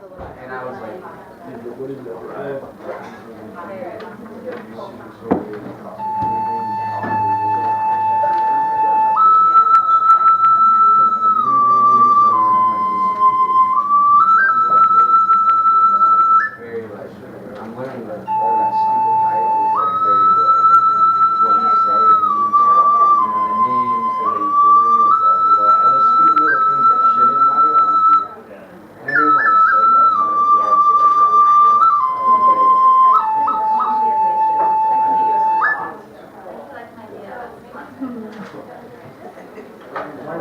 the little. And I was like, what is it? I'm learning like all that stupid hype is like very like what we say, the names that they learn, blah blah blah. And the stupid little things that shouldn't matter. And everyone always says that.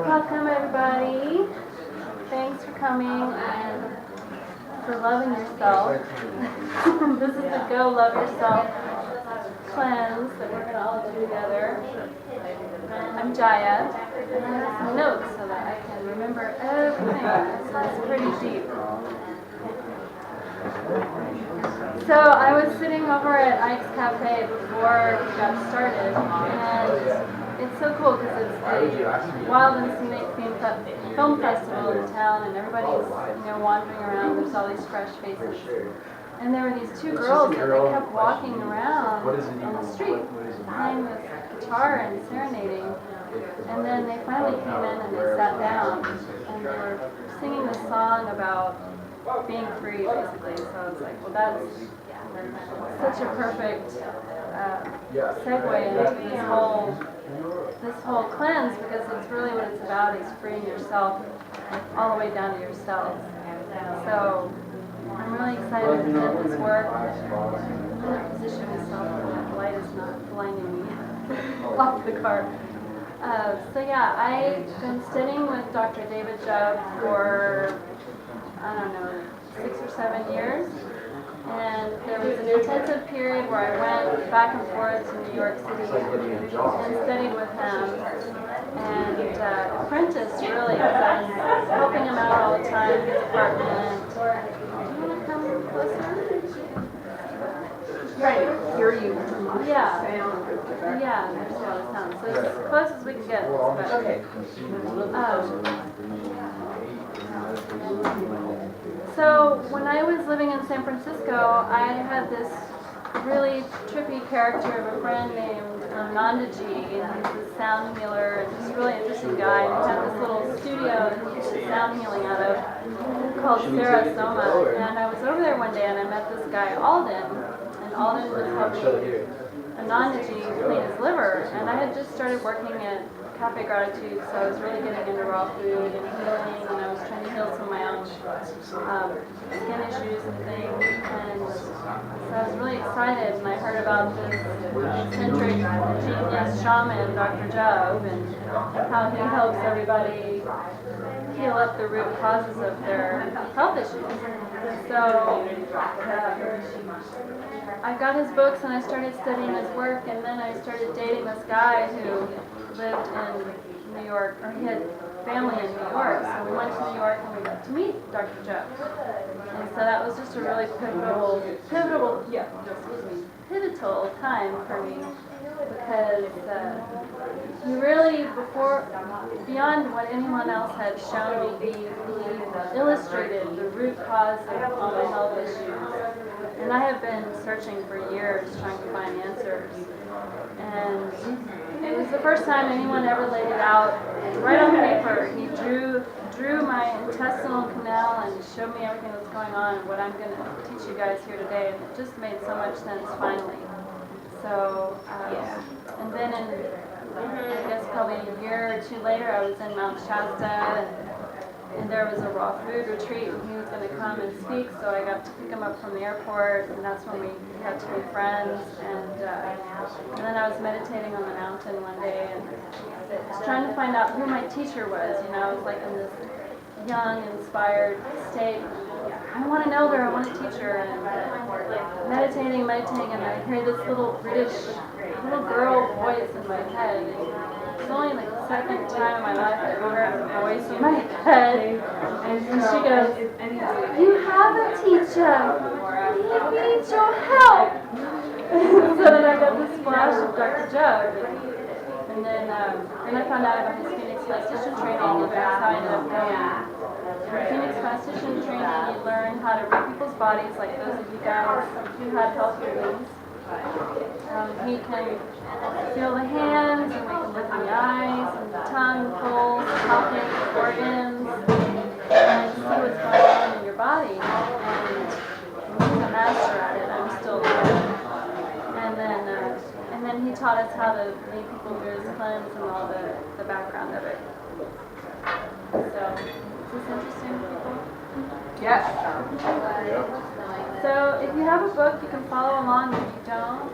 Welcome everybody. Thanks for coming and for loving yourself. This is the Go Love Yourself cleanse that we're going to all do together. I'm Jaya, and I have some notes so that I can remember everything. So it's pretty deep. So I was sitting over at Ike's Cafe before we got started, and it's so cool because it's the Wild and Scenic Film Festival in town, and everybody's wandering around. There's all these fresh faces, and there were these two girls that they kept walking around on the street behind this guitar and serenading. And then they finally came in and they sat down, and they were singing this song about being free, basically. So I was like, well, that's such a perfect segue into this whole cleanse, because it's really what it's about, is freeing yourself all the way down to yourself. So I'm really excited to get this work. I'm going to position myself so that the light is not blinding me off the cart. So yeah, I've been studying with Dr. David Jubb for, I don't know, 6 or 7 years. And there was an intensive period where I went back and forth to New York City and studied with him and apprenticed, really, because I was helping him out all the time in his apartment. Do you want to come closer? Right, hear you. Yeah. Yeah, there's a lot of sound. So as close as we can get. Okay. So when I was living in San Francisco, I had this really trippy character of a friend named Nandaji, and he's a sound healer, and he's a really interesting guy. And he had this little studio that he did sound healing out of called Sarasoma. And I was over there one day and I met this guy Alden, and Alden was helping Nandaji clean his liver. And I had just started working at Cafe Gratitude, so I was really getting into raw food and healing, and I was trying to heal some of my own skin issues and things, and so I was really excited, and I heard about this eccentric genius shaman, Dr. Jubb, and how he helps everybody heal up the root causes of their health issues. So I got his books and I started studying his work, and then I started dating this guy who lived in New York, or he had family in New York, so we went to New York and we got to meet Dr. Jubb. And so that was just a really pivotal time for me, because he really, beyond what anyone else had shown me, he illustrated the root cause of all my health issues. And I have been searching for years trying to find answers. And it was the first time anyone ever laid it out right on paper. He drew my intestinal canal and showed me everything that's going on and what I'm going to teach you guys here today. And it just made so much sense finally. So, and then I guess probably a year or two later, I was in Mount Shasta, and there was a raw food retreat, and he was going to come and speak, so I got to pick him up from the airport, and that's when we got to be friends. And then I was meditating on the mountain one day and was trying to find out who my teacher was. I was like in this young, inspired state. I want to know her, I want a teacher. And meditating, and I hear this little girl voice in my head. It's only like the second time in my life I've heard a voice in my head, and she goes, "You have a teacher, he needs your help." So then I got this flash of Dr. Jubb, and then I found out about his Phoenix Physician training, and that's how I ended up going. And Phoenix esthetician training, you learn how to read people's bodies, like those of you guys who had healthy wings. He can feel the hands, and we can look in the eyes, and the tongue, pulse, palpate the organs, and see what's going on in your body. And he's a master at it. I'm still learning. And then he taught us how to make people's ears cleanse and all the background of it. So, is this interesting, people? Yes. So, if you have a book, you can follow along. If you don't,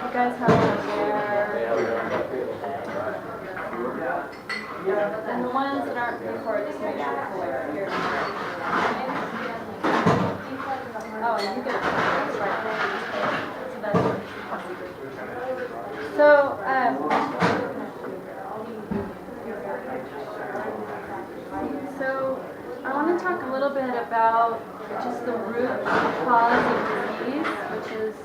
you guys have one there. And the ones that aren't recorded, just make sure to pull it here. Oh, and you get it. That's right. So that's so, so I want to talk a little bit about just the root cause of disease, which is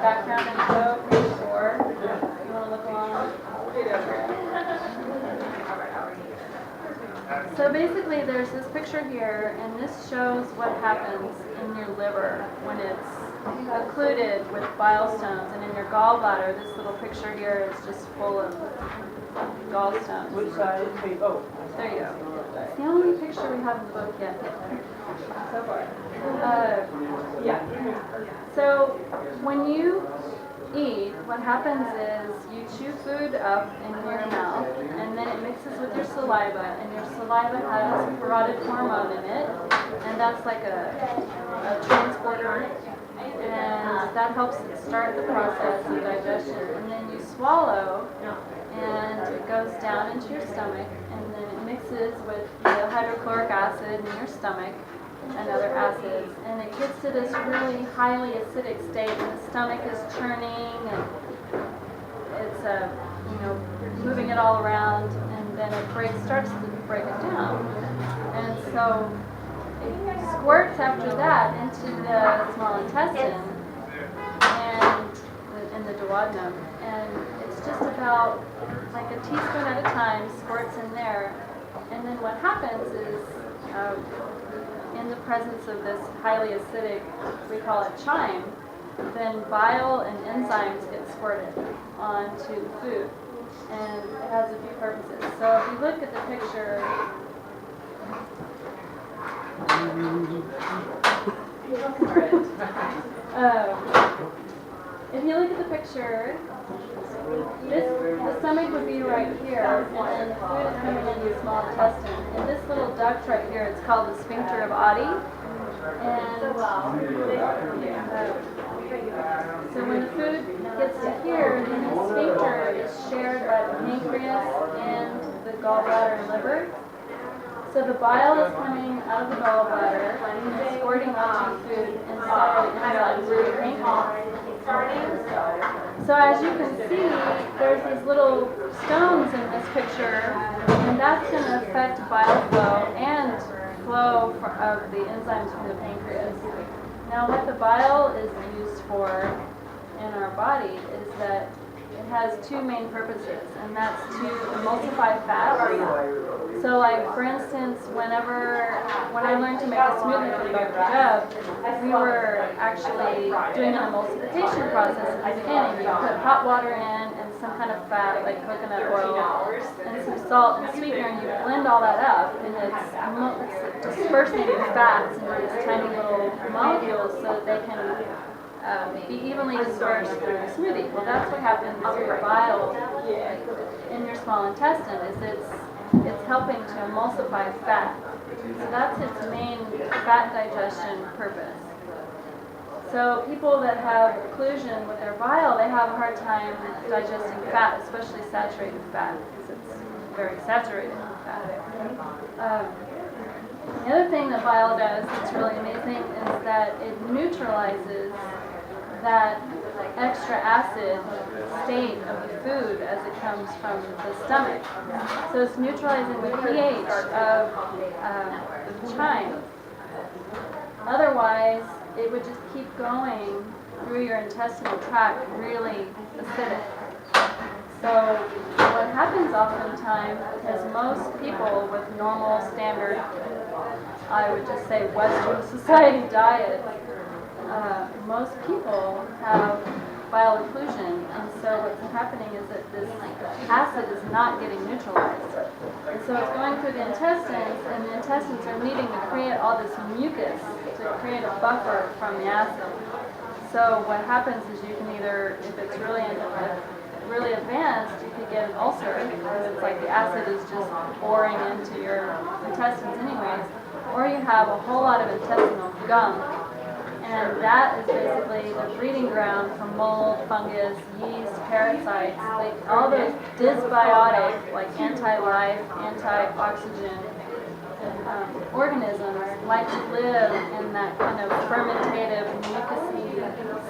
background info, page 4. If you want to look along. So basically there's this picture here, and this shows what happens in your liver when it's occluded with bile stones, and in your gallbladder, this little picture here is just full of gallstones. Which side? Oh. There you go. It's the only picture we have in the book yet, so far. So when you eat, what happens is you chew food up in your mouth, and then it mixes with your saliva, and your saliva has parotid hormone in it, and that's like a transporter, and that helps it start the process of digestion. And then you swallow, and it goes down into your stomach, and then it mixes with the hydrochloric acid in your stomach and other acids, and it gets to this really highly acidic state, and the stomach is churning, and it's moving it all around, and then it starts to break it down, and so it squirts after that into the small intestine and in the duodenum, and it's just about like a teaspoon at a time squirts in there, and then what happens is in the presence of this highly acidic, we call it chyme, then bile and enzymes get squirted onto the food, and it has a few purposes. So if you look at the picture, if you look at the picture, the stomach would be right here, and then the food is coming into the small intestine. And this little duct right here, it's called the sphincter of Oddi. And so when the food gets to here, then the sphincter is shared by the pancreas and the gallbladder and liver. So the bile is coming out of the gallbladder and it's squirting onto the food inside the pancreas. So as you can see, there's these little stones in this picture, and that's going to affect bile flow and flow of the enzymes from the pancreas. Now what the bile is used for in our body is that it has two main purposes, and that's to emulsify fat. So like for instance, when I learned to make a smoothie from Dr. Deb, we were actually doing an emulsification process at the beginning. You put hot water in and some kind of fat like coconut oil and some salt and sweetener, and you blend all that up, and it's dispersing the fats into these tiny little molecules so that they can be evenly dispersed through the smoothie. Well, that's what happens with bile in your small intestine, is it's helping to emulsify fat. So that's its main fat digestion purpose. So people that have occlusion with their bile, they have a hard time digesting fat, especially saturated fat, because it's very saturated in fat. The other thing that bile does that's really amazing is that it neutralizes that extra acid state of the food as it comes from the stomach. So it's neutralizing the pH of the chyme. Otherwise, it would just keep going through your intestinal tract really acidic. So what happens oftentimes, because most people with normal standard, I would just say Western society diet, most people have bile occlusion, and so what's happening is that this acid is not getting neutralized. And so it's going through the intestines, and the intestines are needing to create all this mucus to create a buffer from the acid. So what happens is you can either, if it's really advanced, you could get an ulcer, because it's like the acid is just pouring into your intestines anyways, or you have a whole lot of intestinal gunk. And that is basically the breeding ground for mold, fungus, yeast, parasites, like all those dysbiotic, like anti-life, anti-oxygen organisms like to live in that kind of fermentative, mucousy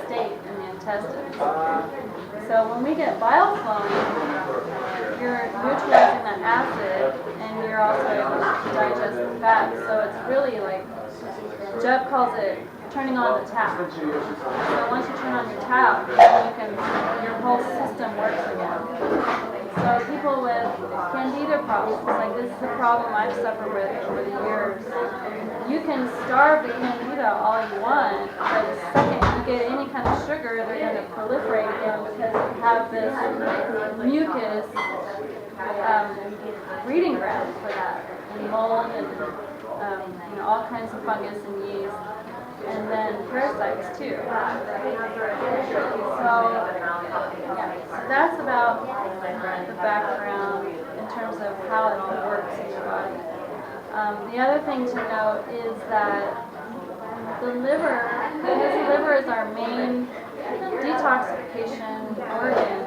state in the intestines. So when we get bile flowing, you're neutralizing that acid, and you're also able to digest the fat. So it's really like, Jeb calls it turning on the tap. So once you turn on your tap, your whole system works again. So people with candida problems, like this is a problem I've suffered with over the years. You can starve the candida all you want, but the second you get any kind of sugar, they're going to proliferate again, because you have this mucus breeding ground for that, and mold, and all kinds of fungus and yeast. And then parasites too. So that's about the background in terms of how it all works in your body. The other thing to note is that the liver, because the liver is our main detoxification organ,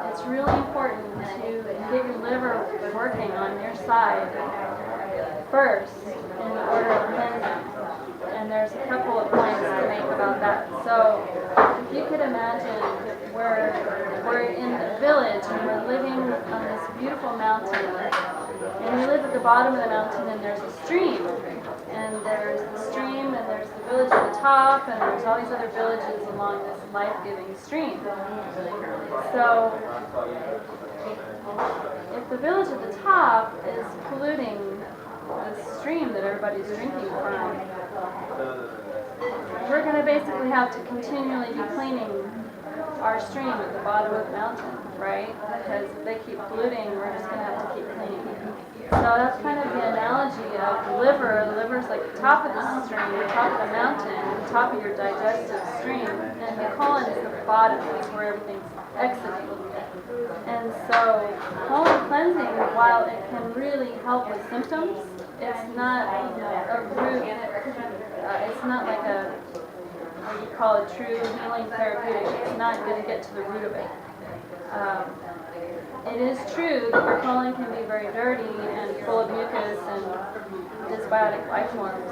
it's really important to get your liver working on your side first in the order of cleansing. And there's a couple of points to make about that. So if you could imagine we're in the village and we're living on this beautiful mountain, and we live at the bottom of the mountain, and there's a stream, and there's the stream, and there's the village at the top, and there's all these other villages along this life-giving stream. So if the village at the top is polluting the stream that everybody's drinking from, we're going to basically have to continually be cleaning our stream at the bottom of the mountain, right? Because if they keep polluting, we're just going to have to keep cleaning. So that's kind of the analogy of the liver. The liver's like the top of the stream, the top of the mountain, the top of your digestive stream, and the colon is the bottom, is where everything's exiting. And so colon cleansing, while it can really help with symptoms, it's not a root, it's not like a, what you call a true healing therapeutic. It's not going to get to the root of it. It is true that your colon can be very dirty and full of mucus and dysbiotic life forms.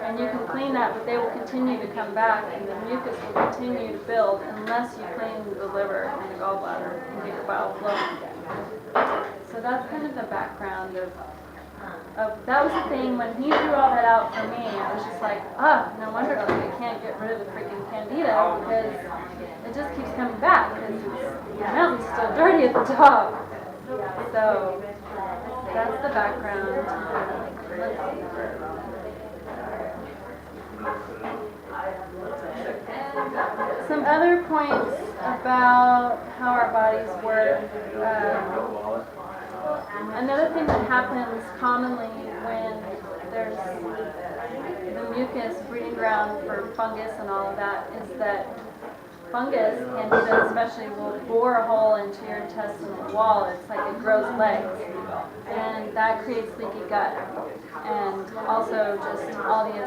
And you can clean that, but they will continue to come back, and the mucus will continue to build unless you clean the liver and the gallbladder and get your bile flowing again. So that's kind of the background of that was the thing when he drew all that out for me. I was just like, no wonder I can't get rid of the freaking candida, because it just keeps coming back, because the mountain's still dirty at the top. So that's the background. Some other points about how our bodies work. Another thing that happens commonly when there's the mucus breeding ground for fungus and all of that is that fungus, candida especially, will bore a hole into your intestinal wall. It's like it grows legs, and that creates leaky gut, and also just all the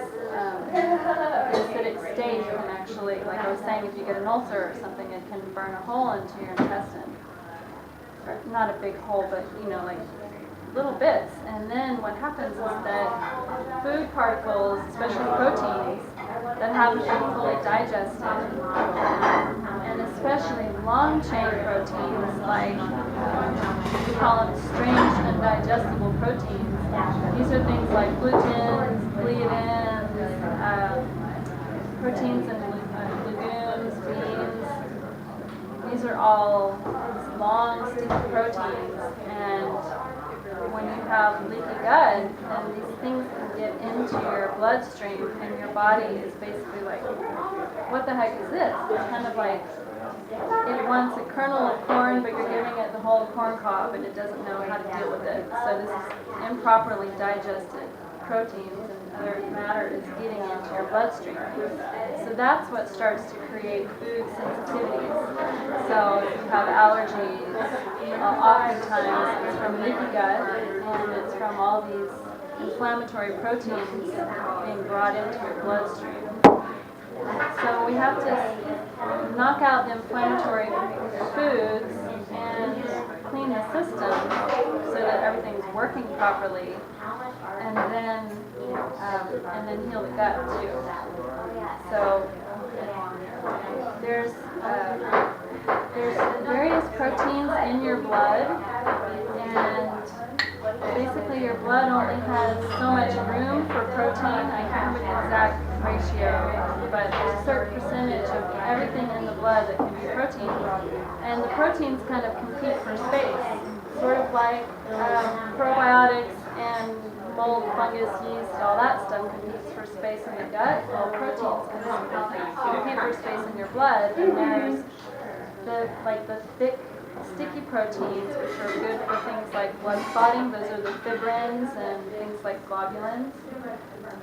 acidic state can actually, like I was saying, if you get an ulcer or something, it can burn a hole into your intestine. Or not a big hole, but like little bits. And then what happens is that food particles, especially proteins, that haven't been fully digested, and especially long-chain proteins, like we call them strange undigestible proteins. These are things like glutens, gliadins, proteins in legumes, beans. these are all these long, sticky proteins, and when you have leaky gut, then these things can get into your bloodstream, and your body is basically like, what the heck is this? It's kind of like it wants a kernel of corn, but you're giving it the whole corn cob, and it doesn't know how to deal with it. So this is improperly digested proteins and other matter is getting into your bloodstream. So that's what starts to create food sensitivities. So if you have allergies, oftentimes it's from leaky gut, and it's from all these inflammatory proteins being brought into your bloodstream. So we have to knock out the inflammatory foods and clean the system so that everything's working properly, and then heal the gut too. So there's various proteins in your blood, and basically your blood only has so much room for protein. I can't remember the exact ratio, but there's a certain percentage of everything in the blood that can be protein, and the proteins kind of compete for space, sort of like probiotics and mold, fungus, yeast, all that stuff competes for space in the gut. Well, proteins compete for space in your blood, and there's the thick, sticky proteins, which are good for things like blood clotting. Those are the fibrins and things like globulins.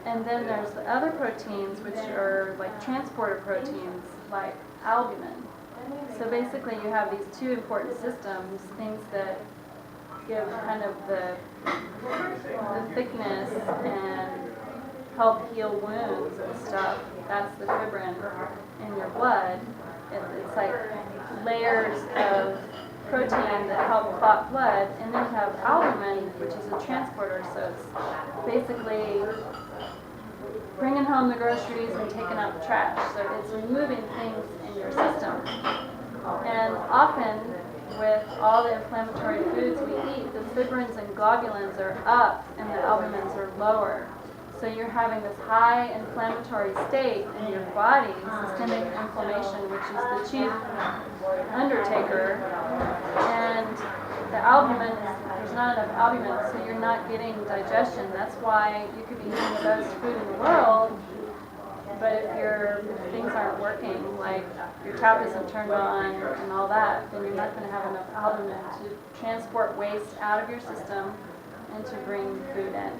And then there's the other proteins, which are like transporter proteins, like albumin. So basically you have these two important systems, things that give kind of the thickness and help heal wounds and stuff. That's the fibrin in your blood. It's like layers of protein that help clot blood, and then you have albumin, which is a transporter, so it's basically bringing home the groceries and taking out the trash. So it's removing things in your system. And often, with all the inflammatory foods we eat, the fibrins and globulins are up and the albumins are lower. So you're having this high inflammatory state in your body, systemic inflammation, which is the chief undertaker. And the albumin, there's not enough albumin, so you're not getting digestion. That's why you could be eating the best food in the world, but if things aren't working, like your tap isn't turned on and all that, then you're not going to have enough albumin to transport waste out of your system and to bring food in.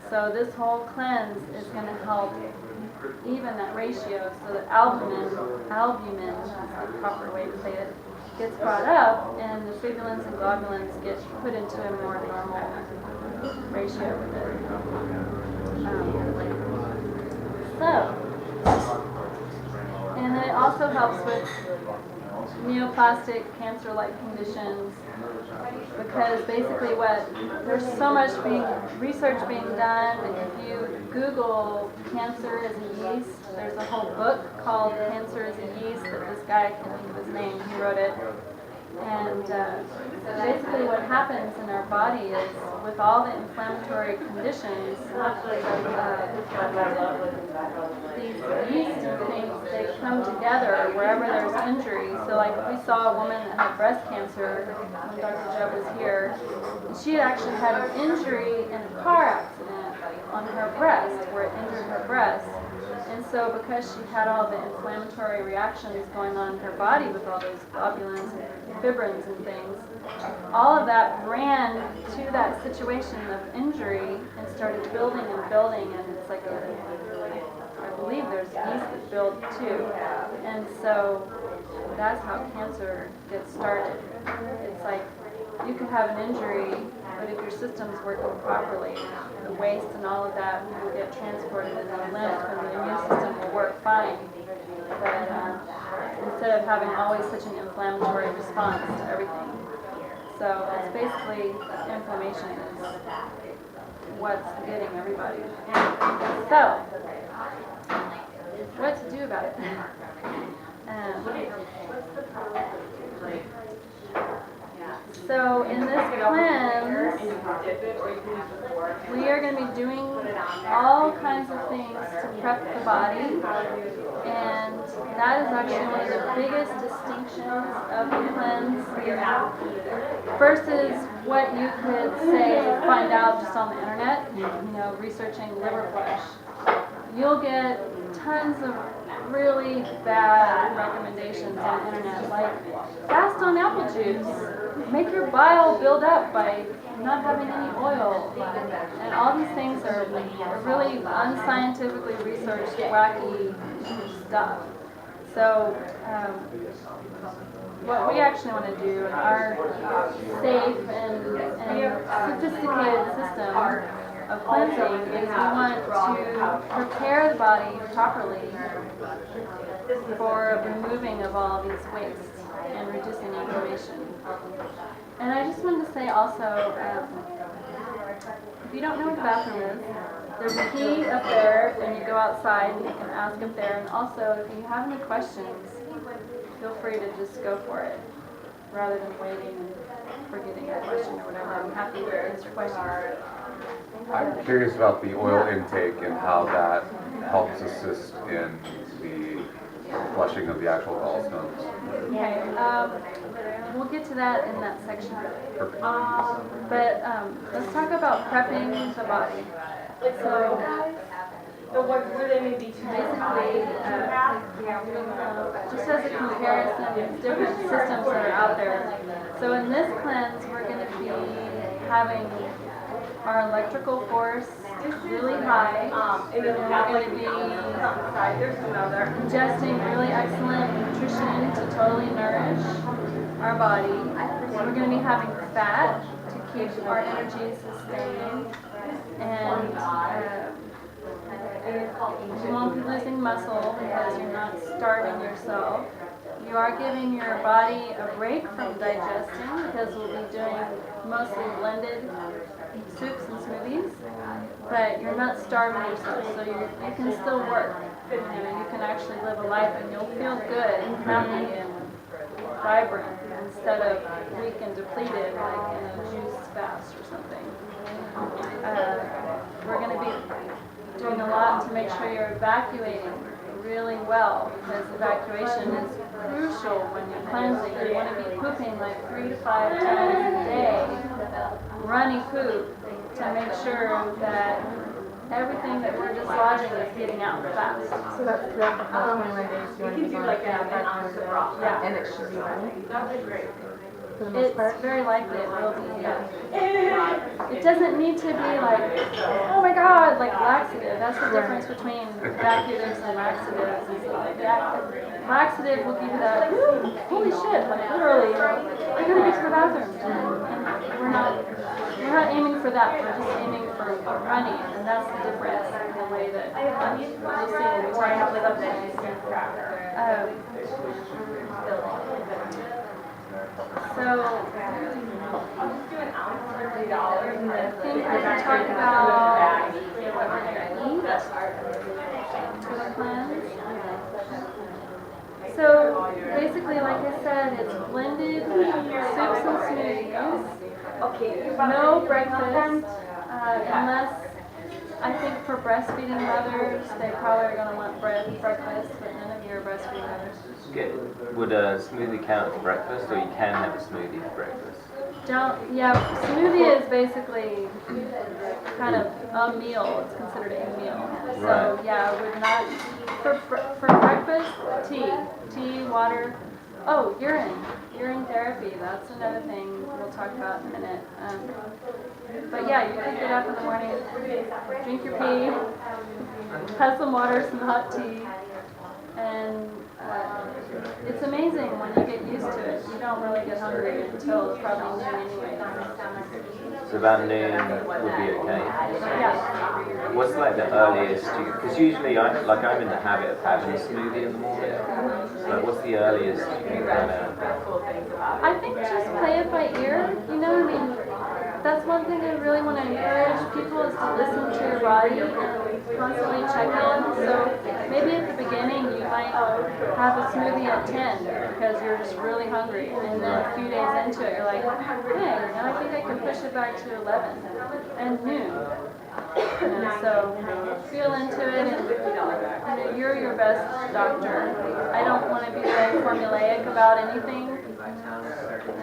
So this whole cleanse is going to help even that ratio so that albumin is the proper way to say it, gets brought up, and the fibrins and globulins get put into a more normal ratio with it. And then it also helps with neoplastic cancer-like conditions, because basically there's so much research being done. If you Google cancer as a yeast, there's a whole book called Cancer as a Yeast that this guy, I can't think of his name, he wrote it. And basically what happens in our body is, with all the inflammatory conditions, these yeast things, they come together wherever there's injury. So like if we saw a woman that had breast cancer when Dr. Jeb was here, she had actually had an injury in a car accident on her breast, where it injured her breast. And so because she had all the inflammatory reactions going on in her body with all those globulins and fibrins and things, all of that ran to that situation of injury and started building and building, and it's like I believe there's yeast that build too. And so that's how cancer gets started. It's like you could have an injury, but if your system's working properly, the waste and all of that will get transported in the lymph, and the immune system will work fine. But instead of having always such an inflammatory response to everything. So it's basically inflammation is what's getting everybody. So, what to do about it? So in this cleanse, we are going to be doing all kinds of things to prep the body, and that is actually one of the biggest distinctions of the cleanse versus what you could say find out just on the internet, researching liver flesh. You'll get tons of really bad recommendations on the internet, like fast on apple juice, make your bile build up by not having any oil, and all these things are really unscientifically researched, wacky stuff. So what we actually want to do in our safe and sophisticated system of cleansing is we want to prepare the body properly for removing of all these wastes and reducing inflammation. And I just wanted to say also, if you don't know where the bathroom is, there's a key up there, and you go outside and you can ask up there. And also, if you have any questions, feel free to just go for it, rather than waiting and forgetting your question or whatever. I'm happy to answer questions. I'm curious about the oil intake and how that helps assist in the flushing of the actual gallstones. Okay, we'll get to that in that section. Perfect. But let's talk about prepping the body. So basically, just as a comparison with different systems that are out there. So in this cleanse, we're going to be having our electrical force really high, and we're going to be ingesting really excellent nutrition to totally nourish our body. We're going to be having fat to keep our energy sustained, and you won't be losing muscle because you're not starving yourself. You are giving your body a break from digesting because we'll be doing mostly blended soups and smoothies, but you're not starving yourself, so you can still work. You can actually live a life and you'll feel good and happy and vibrant instead of weak and depleted like in a juice fast or something. We're going to be doing a lot to make sure you're evacuating really well, because evacuation is crucial when you're cleansing. You want to be pooping like 3 to 5 times a day, runny poop, to make sure that everything that we're dislodging is getting out fast. So that's throughout the whole 21 days you want to be going Yeah. and it should be running? That would be great. For the most It's part? very likely it will be, yeah. It doesn't need to be like, oh my god, like laxative. That's the difference between vacutives and laxatives. Laxative will give you that, holy shit, like literally, I gotta get to the bathroom. And we're not aiming for that, we're just aiming for running, and that's the difference in the way that you'll see when we talk about substances. So, I think we can talk about what we're going to eat for the cleanse. So, basically, like I said, it's blended soups and smoothies. No breakfast, unless, I think for breastfeeding mothers, they probably are going to want breakfast, but none of you are breastfeeding mothers. Would a smoothie count as breakfast, or you can have a smoothie for breakfast? Smoothie is basically kind of a meal. It's considered a meal. So Right. yeah, we're not for breakfast. Tea, water. Oh, urine therapy. That's another thing we'll talk about in a minute. But yeah, you can get up in the morning, drink your pee, have some water, some hot tea, and it's amazing when you get used to it. You don't really get hungry until it's probably noon anyway. So about noon would be okay. Yeah. What's like the earliest? Because usually I'm in the habit of having a smoothie in the morning. So what's the earliest you can kind of? I think just play it by ear. I mean, that's one one thing I really want to encourage people is to listen to your body and constantly check in. So maybe at the beginning you might have a smoothie at 10 because you're just really hungry, and then a few days into it you're like, hey, now I think I can push it back to 11 and noon. And so feel into it, and you're your best doctor. I don't want to be very formulaic about anything,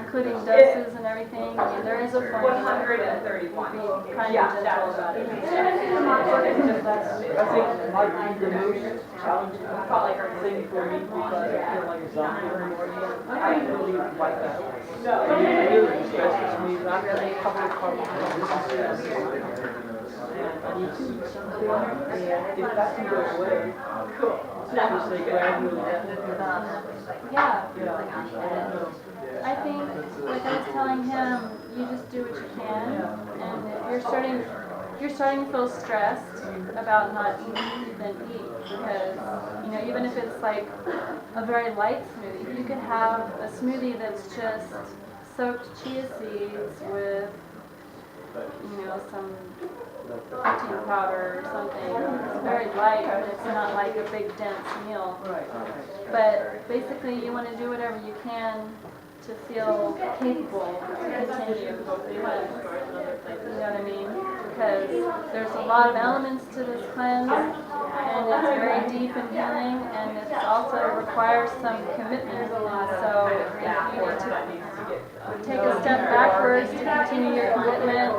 including doses and everything. I mean, there is a formula. 131. Be kind of gentle about it. I think might be the most challenging thing for me because I feel like a zombie every morning. I really like that. It really stresses me. And I've got a couple of problems. I need to eat something, and if that can go away, just say gradually. Yeah. Yeah. I think, like I was telling him, you just do what you can, and if you're starting to feel stressed about not eating, then eat, because, you know, even if it's like a very light smoothie, you could have a smoothie that's just soaked chia seeds with, you know, some protein powder or something. It's very light, but it's not like a big dense meal. But basically you want to do whatever you can to feel capable to continue the cleanse. You know what I mean? Because there's a lot of elements to this cleanse, and it's very deep and healing, and it also requires some commitment. So if you need to take a step backwards to continue your commitment,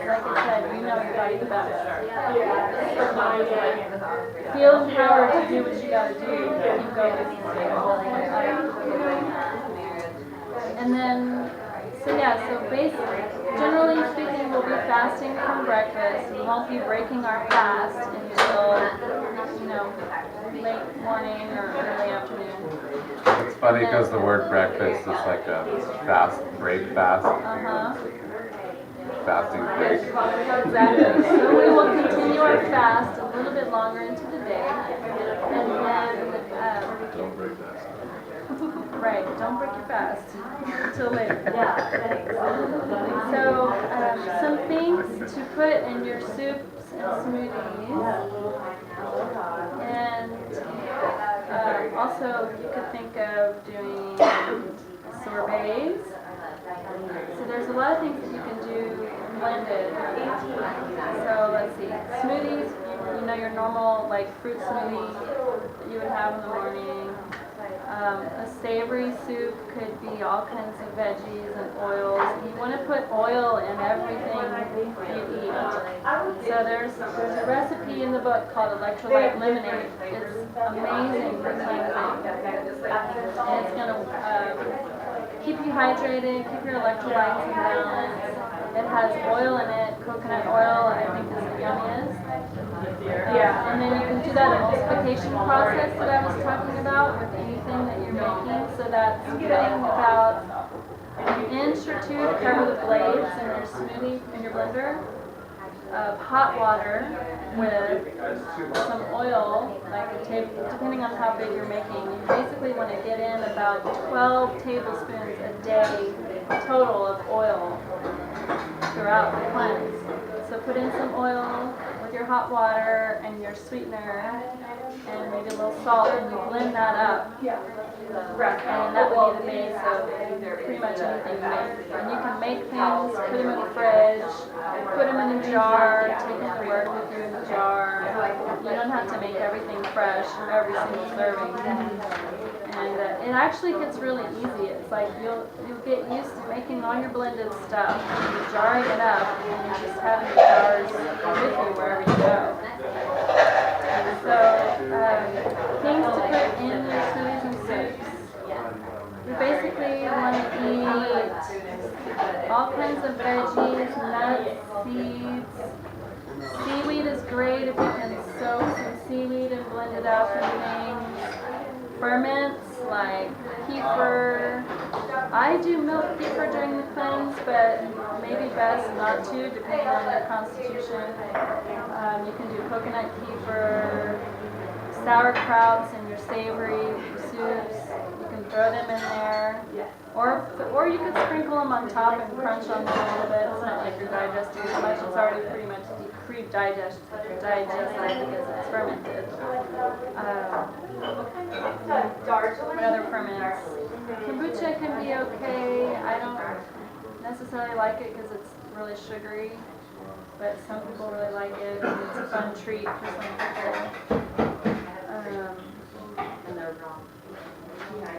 like I said, you know your body the best. Feel empowered to do what you gotta do. Keep going. And then, so generally speaking, we'll be fasting from breakfast. We won't be breaking our fast until, you know, late morning or early afternoon. It's funny because the word breakfast is like a fast, break fast. Fasting break. Exactly. So we will continue our fast a little bit longer into the day. And then, Don't break fast. right, don't break your fast until later. So, some things to put in your soups and smoothies. And also, you could think of doing sorbets. So there's a lot of things that you can do blended. So let's see, smoothies, you know, your normal like fruit smoothie that you would have in the morning. A savory soup could be all kinds of veggies and oils. You want to put oil in everything you eat. So there's a recipe in the book called Electrolyte Lemonade. It's amazing for cleansing. And it's going to keep you hydrated, keep your electrolytes in balance. It has oil in it. Coconut oil, I think, is the yummiest. And then you can do that emulsification process that I was talking about with anything that you're making. So that's putting about an inch or two to cover the blades in your smoothie, in your blender, of hot water with some oil, like depending on how big you're making. You basically want to get in about 12 tablespoons a day total of oil throughout the cleanse. So put in some oil with your hot water and your sweetener and maybe a little salt, and you blend that up. And that would be the base of pretty much anything you make. And you can make things, put them in the fridge, put them in a jar, take them to work with you in the jar. You don't have to make everything fresh every single serving. And it actually gets really easy. It's like you'll get used to making all your blended stuff, and jarring it up, and just having the jars with you wherever you go. So things to put in your smoothies and soups. We basically want to eat all kinds of veggies, nuts, seeds. Seaweed is great if you can soak some seaweed and blend it up and things. Ferments like kefir. I do milk kefir during the cleanse, but maybe best not to, depending on your constitution. You can do coconut kefir, sauerkrauts in your savory soups. You can throw them in there. Or you could sprinkle them on top and crunch on them a little bit. It's not like you're digesting as much. It's already pretty much digested because it's fermented. What other ferments? Kombucha can be okay. I don't necessarily like it because it's really sugary, but some people really like it. It's a fun treat for some people.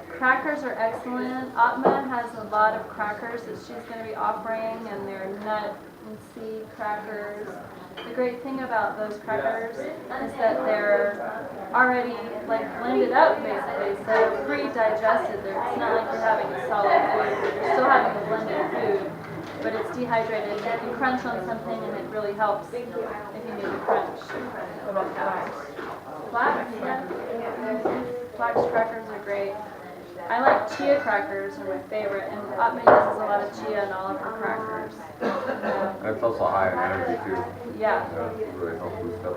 Crackers are excellent. Atma has a lot of crackers that she's going to be offering, and they're nut and seed crackers. The great thing about those crackers is that they're already like blended up basically, so pre-digested. It's not like you're having a solid food. You're still having a blended food, but it's dehydrated. You can crunch on something, and it really helps if you need to crunch. What about flax? Flax, yeah. Flax crackers are great. I like chia crackers, are my favorite, and Atma uses a lot of chia in all of her crackers. It's also high in energy too. Yeah. It really helps boost up.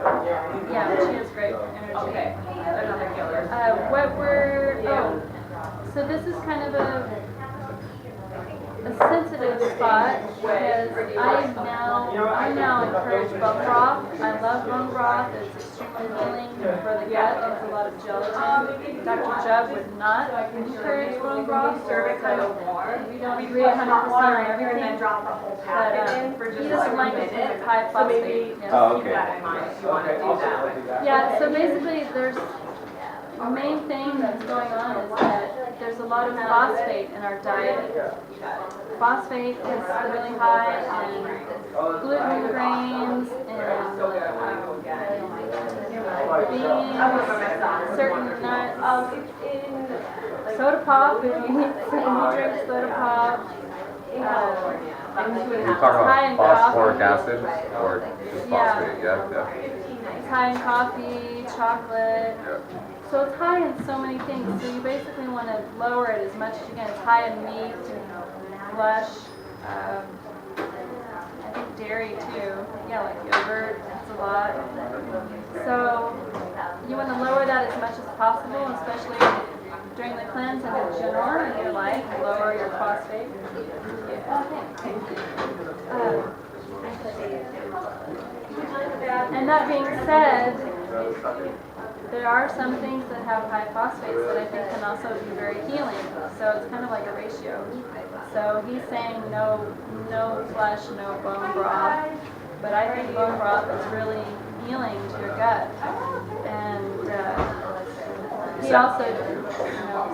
Yeah, chia's great for energy. Okay, another killer. So this is kind of a sensitive spot because I'm now encouraged bone broth. I love bone broth. It's extremely healing for the gut. There's a lot of gelatin. Dr. Jubb would not encourage bone broth. We don't agree 100% on everything. But he doesn't like it because it's high phosphate. Yes. Oh, okay. Yeah, so basically the main thing that's going on is that there's a lot of phosphate in our diet. Phosphate is really high in gluten grains and beans, certain nuts, soda pop if you drink soda pop. You're talking about phosphoric acid or just phosphate? Yeah. It's high in coffee, chocolate. Yeah. So it's high in so many things. So you basically want to lower it as much as you can. It's high in meat, flesh. I think dairy too. Yeah, like yogurt. It's a lot. So you want to lower that as much as possible, especially during the cleanse and in general in your life. Lower your phosphate. And that being said, there are some things that have high phosphates that I think can also be very healing. So it's kind of like a ratio. So he's saying no flesh, no bone broth. But I think bone broth is really healing to your gut. And he also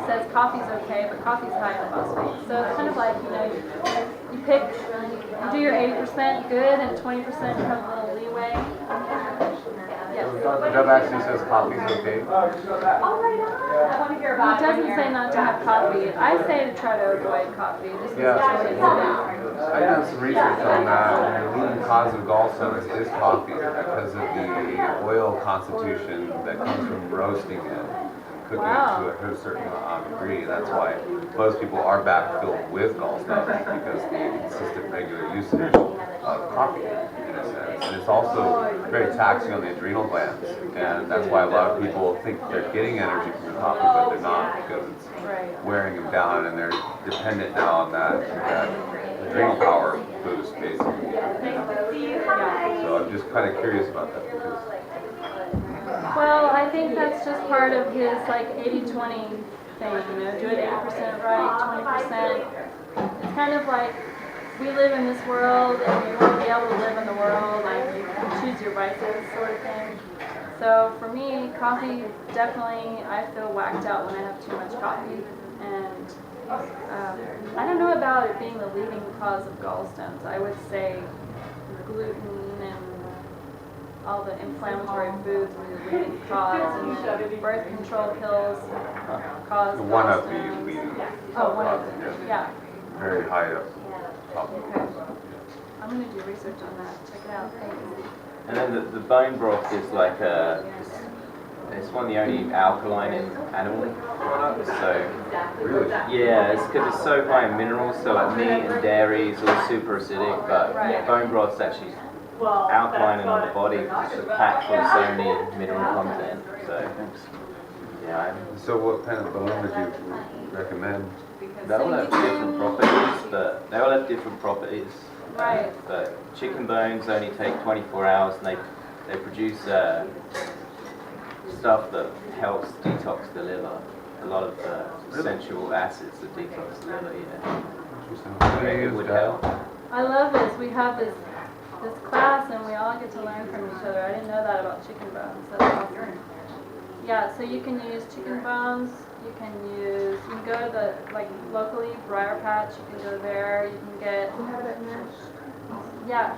says coffee's okay, but coffee's high in phosphate. So it's kind of like, you do your 80% good and 20% have a little leeway. Yes. Dr. Jubb actually says coffee's okay. He doesn't say not to have coffee. I say to try to avoid coffee. Just I done some research on that. The leading cause of gallstones is coffee because of the oil constitution that comes from roasting it, cooking it to a certain degree. That's why most people are backfilled with gallstones because the consistent regular usage of coffee in a sense. And it's also very taxing on the adrenal glands, and that's why a lot of people think they're getting energy from the coffee, but they're not because it's wearing them down, and they're dependent now on that adrenal power boost, basically. So I'm just kind of curious about that because. Well, I think that's just part of his like 80-20 thing, do it 80% right, 20%. It's kind of like we live in this world and you want to be able to live in the world and you can choose your vices sort of thing. So for me, coffee definitely, I feel whacked out when I have too much coffee. And I don't know about it being the leading cause of gallstones. I would say gluten and all the inflammatory foods are the leading cause, and birth control pills cause One of the gallstones. leading. One of them, yeah. Very high up top. Okay. I'm going to do research on that. Check it out. Thanks. And then the bone broth is like it's one of the only alkaline in animal products. So Really? yeah, it's because it's so high in minerals. So like meat and dairy is all super acidic, but bone broth's actually alkaline and on the body because it's packed with so many mineral content. So Yeah, So what kind of bone would you recommend? they all have different properties, but they all have different properties. Right. But chicken bones only take 24 hours, and they produce stuff that helps detox the liver. A lot of essential acids that detox the liver. What do you It use, would Jaya? help. I love this. We have this class and we all get to learn from each other. I didn't know that about chicken bones. That's awesome. Yeah, so you can use chicken bones. You can go to the, like, locally, Briar Patch, you can go there. You can get, You have it in there? yeah,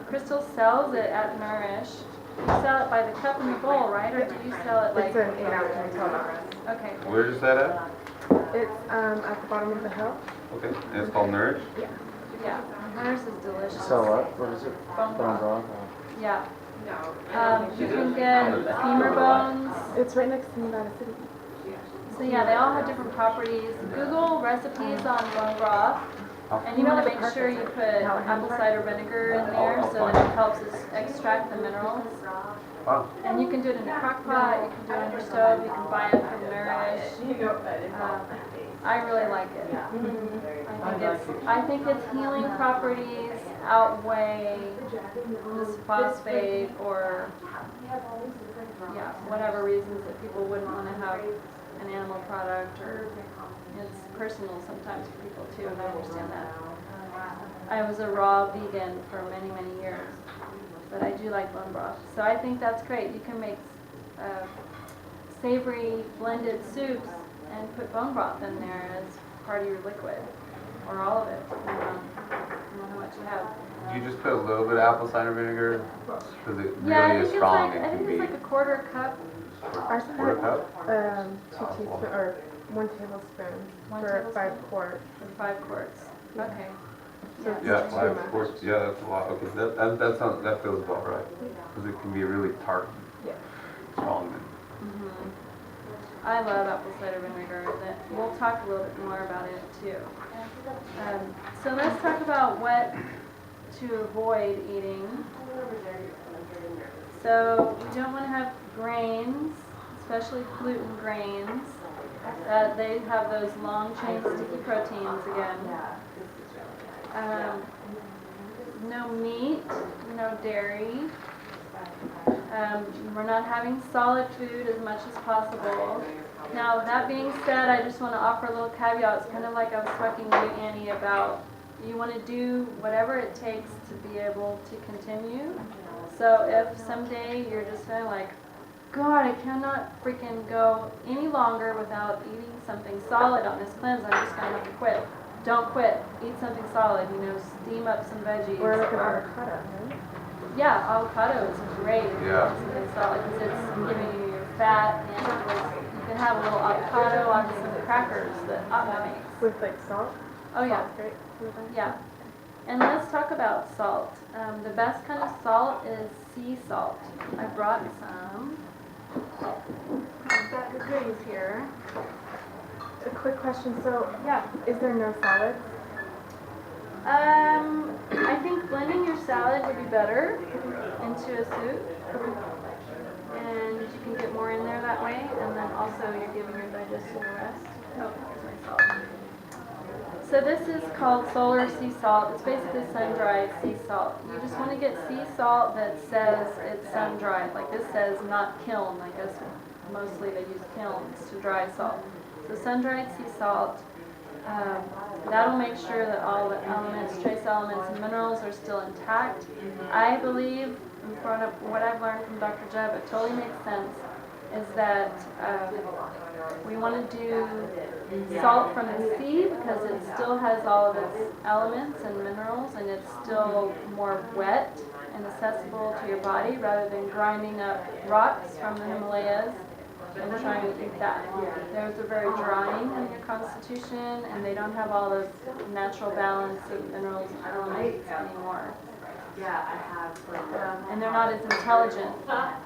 Crystal sells it at Nourish. You sell it by the cup and the bowl, right? Or do you sell it like? It's an 8-ounce retail bar. Okay. Where is that at? It's at the bottom of the hill. Okay, and it's called Nourish? Yeah, hers is delicious. So what is it? Bone Bone broth. broth? Yeah. You can get femur bones. It's right next to Nevada City. So yeah, they all have different properties. Google recipes on bone broth, and you want to make sure you put apple cider vinegar in there so that it helps us extract the minerals. Wow. And you can do it in a crock pot, you can do it on your stove, you can buy it from Nourish. I really like it. I think its healing properties outweigh this phosphate or, yeah, whatever reasons that people wouldn't want to have an animal product, or it's personal sometimes for people too, and I understand that. I was a raw vegan for many, many years, but I do like bone broth. So I think that's great. You can make savory blended soups and put bone broth in there as part of your liquid, or all of it, depending on how much you have. Do you just put a little bit of apple cider vinegar? Because it Yeah, really is I strong. think It can it's be like a quarter cup. Ours quarter had cup. 2 teaspoons or 1 tablespoon One for tablespoon? 5 quarts. For 5 quarts. Okay. So it's Yeah, not too 5 much. quarts. Yeah, that's a lot. Okay, that feels about right. Because it can be really tart, Yeah. strong. I love apple cider vinegar. We'll talk a little bit more about it too. So let's talk about what to avoid eating. So you don't want to have grains, especially gluten grains. They have those long chain sticky proteins again. No meat, no dairy. We're not having solid food as much as possible. Now, that being said, I just want to offer a little caveat. It's kind of like I was talking to you, Annie, about you want to do whatever it takes to be able to continue. So if someday you're just feeling like, God, I cannot freaking go any longer without eating something solid on this cleanse, I'm just going to have to quit. Don't quit. Eat something solid. Steam up some veggies. Or like an avocado, right? Yeah, avocado is great. Yeah. It's solid because it's giving you your fat, and you can have a little avocado on some crackers that Atma makes. With like salt? Oh yeah, Salt's great for the bone. yeah. And let's talk about salt. The best kind of salt is sea salt. I brought some. I've got the goodies here. A quick question, so Yeah. is there no salad? I think blending your salad would be better into a soup. And you can get more in there that way, and then also you're giving your digestion a rest. Oh, here's my salt. So this is called solar sea salt. It's basically sun-dried sea salt. You just want to get sea salt that says it's sun-dried. Like this says not kiln. I guess mostly they use kilns to dry salt. So sun-dried sea salt. That'll make sure that all the elements, trace elements, and minerals are still intact. I believe, from what I've learned from Dr. Jeb, it totally makes sense, is that we want to do salt from the sea because it still has all of its elements and minerals, and it's still more wet and accessible to your body rather than grinding up rocks from the Himalayas and trying to eat that. Those are very drying in your constitution, and they don't have all the natural balance of minerals and elements anymore. And they're not as intelligent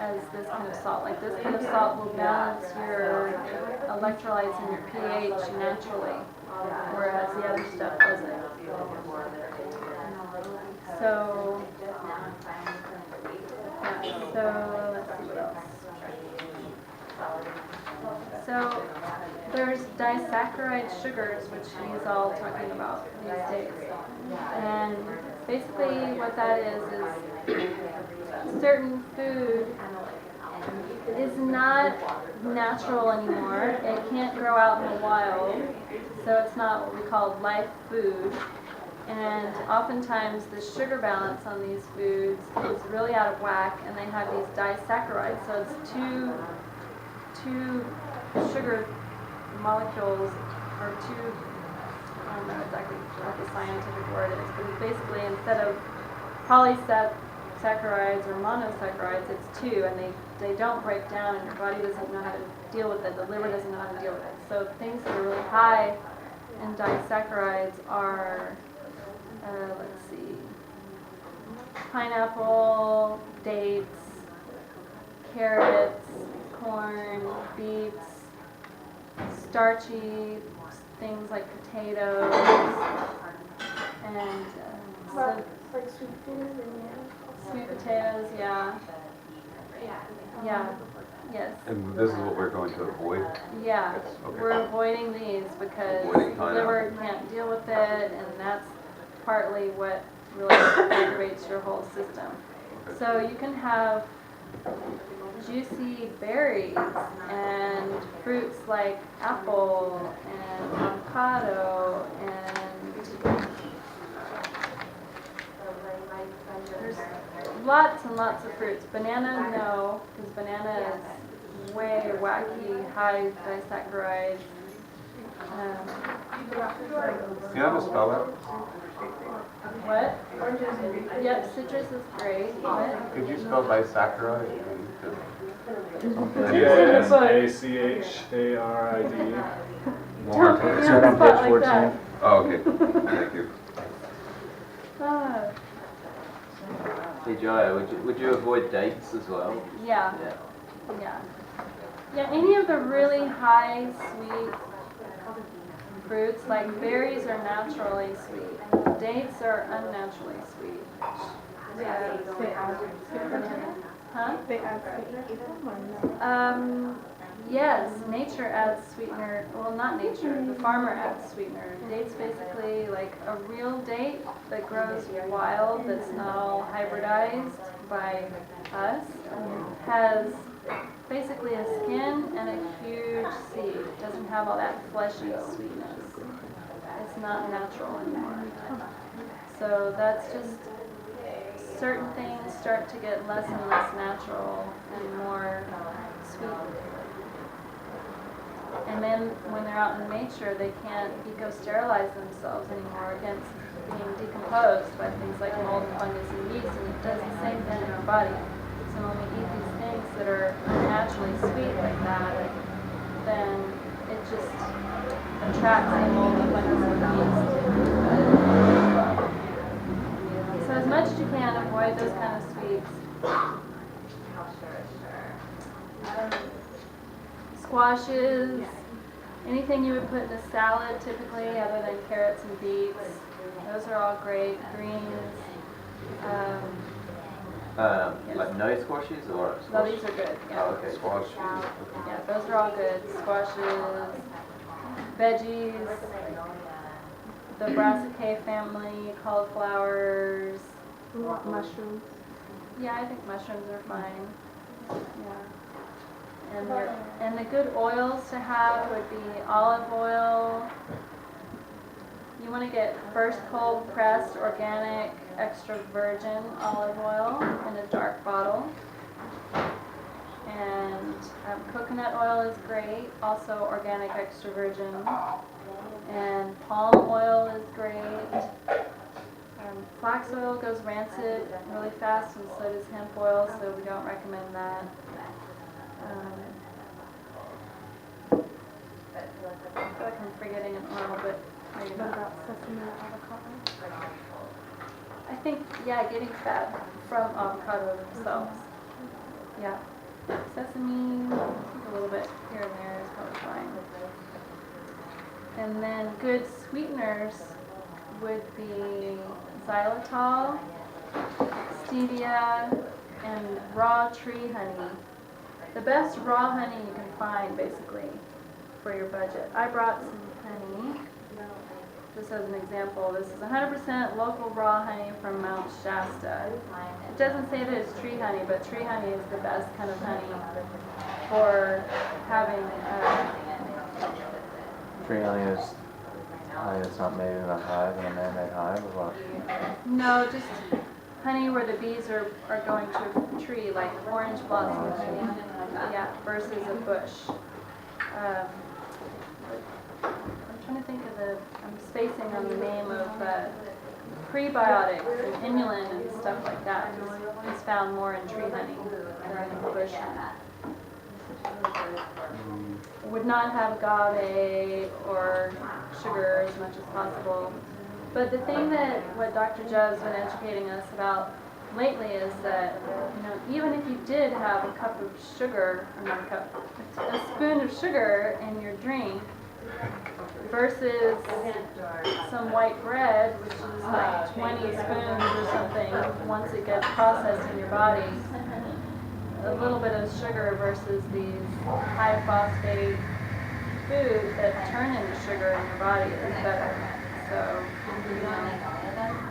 as this kind of salt. Like this kind of salt will balance your electrolytes and your pH naturally, whereas the other stuff doesn't. So, yeah, so let's see what else. So disaccharide sugars, which he's all talking about these days. And basically what that is certain food is not natural anymore. It can't grow out in the wild, so it's not what we call live food. And oftentimes the sugar balance on these foods is really out of whack, and they have these disaccharides. So it's two sugar molecules, or two, I don't know exactly what the scientific word is, but it's basically instead of polysaccharides or monosaccharides, it's two, and they don't break down, and your body doesn't know how to deal with it. The liver doesn't know how to deal with it. So things that are really high in disaccharides are, let's see, pineapple, dates, carrots, corn, beets, starchy things like potatoes, and Like sweet potatoes and yams. sweet potatoes, yeah. Yeah, yes. And this is what we're going to avoid? Yeah, Okay. we're avoiding these because Avoiding the liver can't deal with it, and that's partly what really aggravates your whole system. Okay. So you can have juicy berries and fruits like apple and avocado, and there's lots and lots of fruits. Banana, no, because banana is way wacky, high disaccharides. Do you know how to spell that? What? Yep, citrus is great. What? Could you spell disaccharide? D-I-S-A-C-H-A-R-I-D. Don't put me on the spot like that. Oh, okay. Thank you. Ah, Hey Jaya, would you avoid dates as well? yeah, Yeah. yeah. Yeah, any of the really high sweet fruits, like berries are naturally sweet. Dates are unnaturally sweet. They add sweetener. Huh? They add sweetener to them or no? Yes, nature adds sweetener. Well, not nature, the farmer adds sweetener. Dates basically, like a real date that grows wild, that's not all hybridized by us, has basically a skin and a huge seed. It doesn't have all that fleshy sweetness. It's not natural anymore. So that's just, certain things start to get less and less natural and more sweet. And then when they're out in nature, they can't eco-sterilize themselves anymore against being decomposed by things like mold and fungus and yeast, and it does the same thing in our body. So when we eat these things that are unnaturally sweet like that, then it just attracts the mold and fungus and yeast. So as much as you can, avoid those kind of sweets. Squashes, anything you would put in a salad typically other than carrots and beets. Those are all great. Greens. Yes. Like no squashes or No, squashes? these are good. Yeah. Oh, okay. Squash. Yeah, those are all good. Squashes, veggies, the brassicae family, cauliflowers. Mushrooms. Yeah, I think mushrooms are fine. Yeah. And the good oils to have would be olive oil. You want to get first cold pressed organic extra virgin olive oil in a dark bottle. And coconut oil is great, also organic extra virgin. And palm oil is great. Flax oil goes rancid really fast, and so does hemp oil, so we don't recommend that. I feel like I'm forgetting an oil, but maybe What not. about sesame or avocado? I think, yeah, getting fat from avocado themselves. Yeah. Sesame, a little bit here and there is probably fine. And then good sweeteners would be xylitol, stevia, and raw tree honey. The best raw honey you can find, basically. for your budget. I brought some honey, just as an example. This is 100% local raw honey from Mount Shasta. It doesn't say that it's tree honey, but tree honey is the best kind of honey for having Tree honey is honey that's not made in a hive, in a man-made hive, or what? no, just honey where the bees are going to a tree, like orange blossom honey, yeah, versus a bush. I'm trying to think of I'm spacing on the name of prebiotics and inulin and stuff like that. It's found more in tree honey than in bush honey. Would not have agave or sugar as much as possible. But the thing that what Dr. Joe's been educating us about lately is that, even if you did have a cup of sugar, or not a cup, a spoon of sugar in your drink versus some white bread, which is like 20 spoons or something, once it gets processed in your body, a little bit of sugar versus these high phosphate food that turn into sugar in your body is better. So,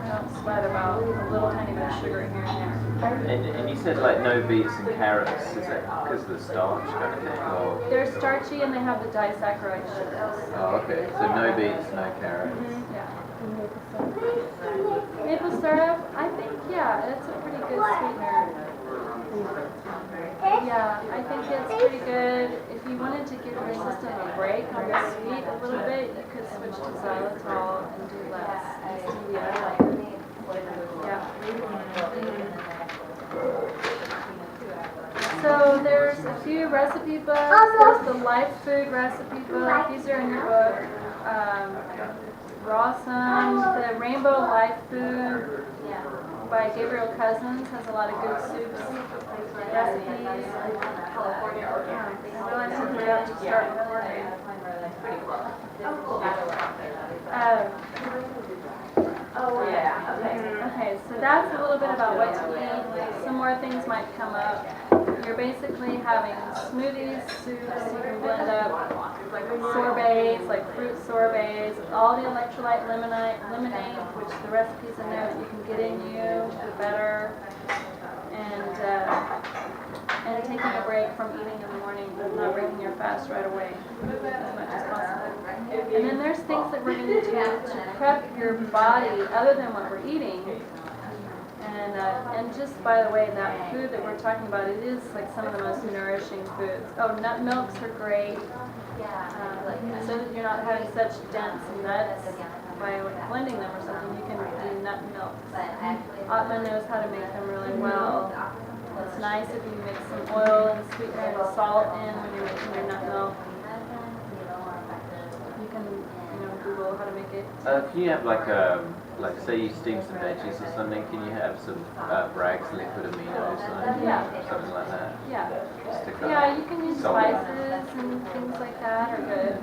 don't sweat about a little tiny bit of sugar here and there. And you said like no beets and carrots, is that because of the starch kind of thing? Or? They're starchy and they have the disaccharide sugars. Oh, okay. So no beets, no carrots. Yeah. Maple syrup, I think, yeah, it's a pretty good sweetener. Yeah, I think it's pretty good. If you wanted to give your system a break on the sweet a little bit, you could switch to xylitol and do less stevia. Yeah. So there's a few recipe books. There's the Life Food recipe book. These are in your book. Rawsome, the Rainbow Life Food by Gabriel Cousins has a lot of good soups, recipes. I realized I forgot to start recording. Okay, so that's a little bit about what to eat. Some more things might come up. You're basically having smoothies, soups, you can blend up sorbets, like fruit sorbets, all the electrolyte lemonade, which the recipes in there that you can get in you, the better, and taking a break from eating in the morning, but not breaking your fast right away as much as possible. And then there's things that we're going to do to prep your body other than what we're eating. And just by the way, that food that we're talking about, it is like some of the most nourishing foods. Oh, nut milks are great, so that you're not having such dense nuts by blending them or something. You can do nut milks. Atma knows how to make them really well. It's nice if you mix some oil and sweetener and salt in when you're making your nut milk. You can, Google how to make it. Can you have like say you steam some veggies or something, can you have some Bragg's liquid aminos or something like that? Yeah. Stick Yeah, you can use spices and things like that are good.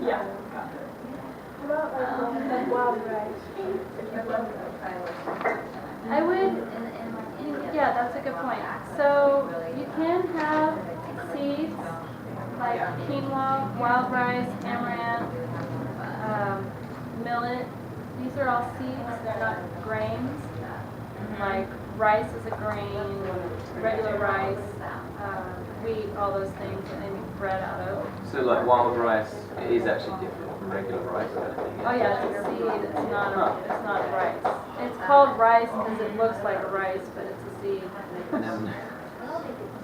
Yeah. Wild rice. I would, yeah, that's a good point. So you can have seeds like quinoa, wild rice, amaranth, millet. These are all seeds, they're not grains. Like rice is a grain, regular rice, wheat, all those things that they make bread out of. So like wild rice is actually different from regular rice kind of thing? Oh yeah, it's a seed, it's not a rice. It's called rice because it looks like a rice, but it's a seed.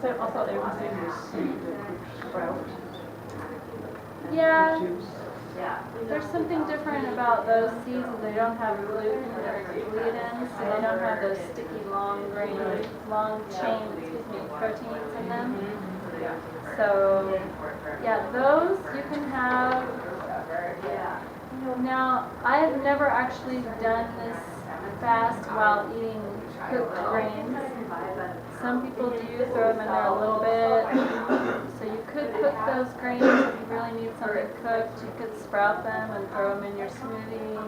So I thought they were saying this seed that would sprout. Yeah, there's something different about those seeds. They don't have gluten or gluten, so they don't have those sticky long chain proteins in them. So yeah, those you can have. Now, I have never actually done this fast while eating cooked grains. Some people do throw them in there a little bit. So you could cook those grains if you really need something cooked. You could sprout them and throw them in your smoothie.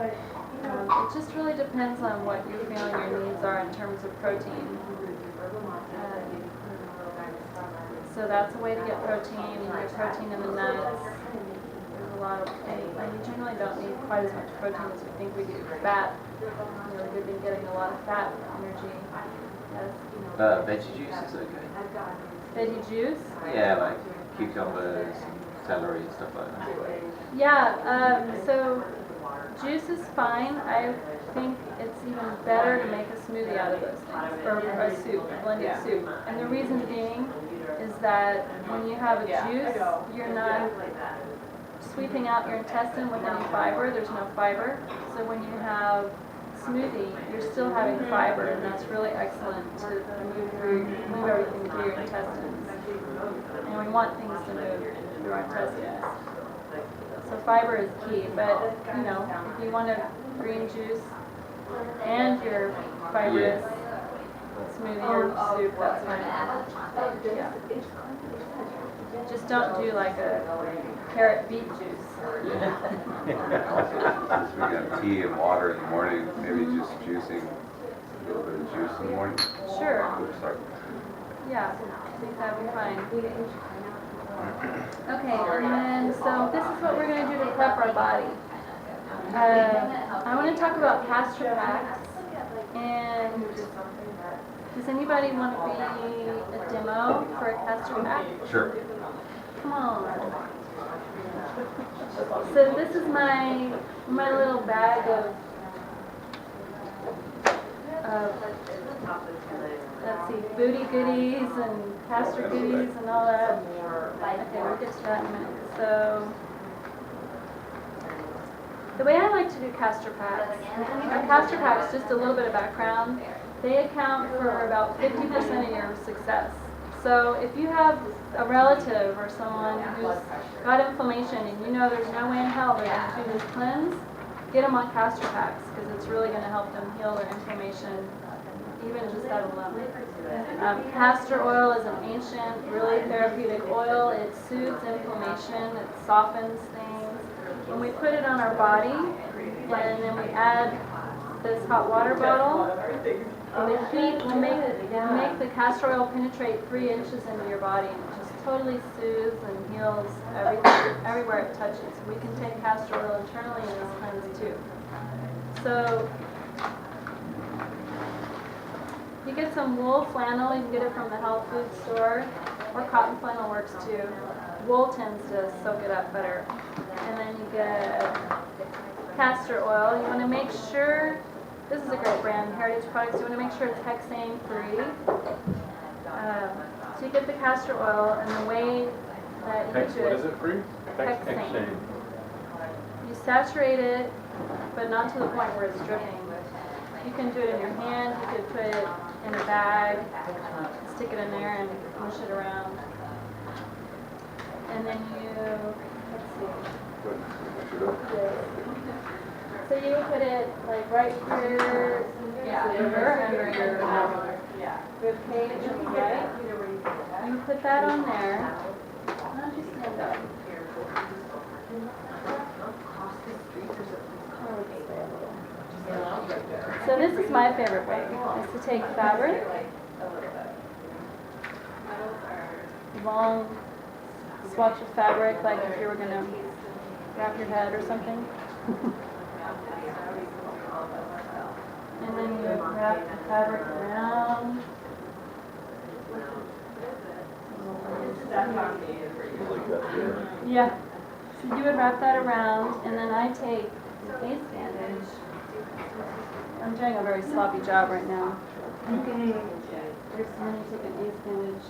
It just really depends on what you're feeling your needs are in terms of protein. So that's a way to get protein. You get protein in the nuts. There's a lot of, and you generally don't need quite as much protein as we think we do. Fat, we've been getting a lot of fat energy. Yes. Veggie juice is okay. Veggie juice? Yeah, like cucumbers, celery, stuff like that. Yeah, so juice is fine. I think it's even better to make a smoothie out of those things, or a soup, a blended soup. And the reason being is that when you have a juice, you're not sweeping out your intestine with any fiber. There's no fiber. So when you have smoothie, you're still having fiber, and that's really excellent to move everything through your intestines. And we want things to move through our intestines. So fiber is key, but if you want a green juice and your fibrous smoothie or soup, that's fine. Yeah. Just don't do like a carrot beet juice. Since we got tea and water in the morning, maybe just juicing a little bit of juice in the morning. Sure. Sorry. Yeah, I think that would be fine. Okay, and then, so this is what we're going to do to prep our body. I want to talk about castor packs, and does anybody want to be a demo for a castor pack? Sure. Come on. So this is my little bag of let's see, booty goodies and castor goodies and all that. Okay, we'll get to that in a minute. So the way I like to do castor packs, just a little bit of background, they account for about 50% of your success. So if you have a relative or someone who's got inflammation and you know there's no way in hell they're going to do this cleanse, get them on castor packs because it's really going to help them heal their inflammation, even just that alone. Castor oil is an ancient, really therapeutic oil. It soothes inflammation, it softens things. When we put it on our body, and then we add this hot water bottle, the heat will make the castor oil penetrate 3 inches into your body, and it just totally soothes and heals everywhere it touches. We can take castor oil internally in this cleanse too. So you get some wool flannel, you can get it from the health food store, or cotton flannel works too. Wool tends to soak it up better. And then you get castor oil. You want to make sure, this is a great brand, Heritage Products, you want to make sure it's hexane free. So you get the castor oil, and the way that you do What is it free? hexane. You saturate it, but not to the point where it's dripping. You can do it in your hand, you could put it in a bag, stick it in there and push it around. And then let's see. So you would put it like right here, under your rib cage, right? You put that on there. Why don't you stand up? So this is my favorite way, is to take fabric, long swatch of fabric, like if you were going to wrap your head or something. And then you would wrap the fabric around. Yeah. So you would wrap that around, and then I take ace bandage. I'm doing a very sloppy job right now. And then you take an ace bandage.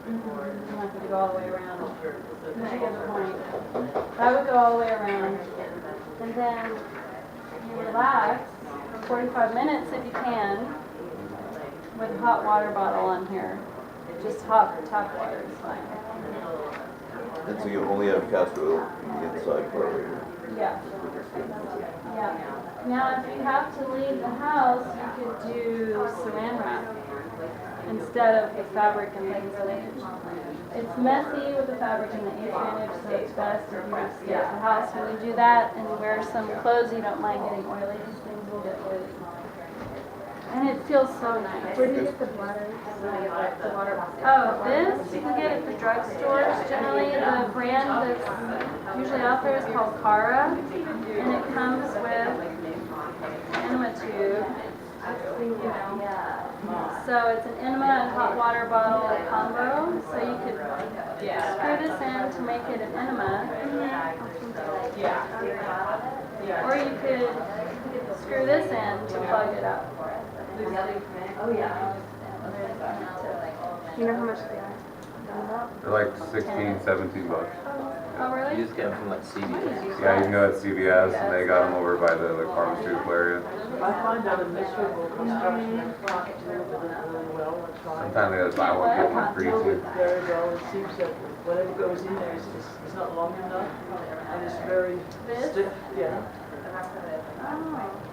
I'm not going to go all the way around. I get the point. I would go all the way around. And then you relax for 45 minutes if you can with a hot water bottle on here. Just hot tap water is fine. And so you only have castor oil in the inside part right here. Yeah. Yeah. Now, if you have to leave the house, you could do saran wrap instead of the fabric and things like it. It's messy with the fabric and the ace bandage, so it's best if you just stay at the house when you do that and wear some clothes you don't mind getting oily. These things will get oily. And it feels so nice. Where do you get the bladder? The water. Oh, this you can get at the drugstores. Generally, the brand that's usually out there is called Cara, and it comes with enema tube. So it's an enema and hot water bottle combo. So you could screw this in to make it an enema, or you could screw this in to plug it up. Oh yeah. You know how much they are? They're like 16, 17 bucks. Oh, You really? just get them from like CVS. Yeah, you can go at CVS and they got them over by the like pharmaceutical area. I find that a miserable construction and not do really well. I try. Sometimes they just buy one, get one free Deal too. with very well. It seems that whatever goes in there is not long enough and it's very This? stiff. Yeah.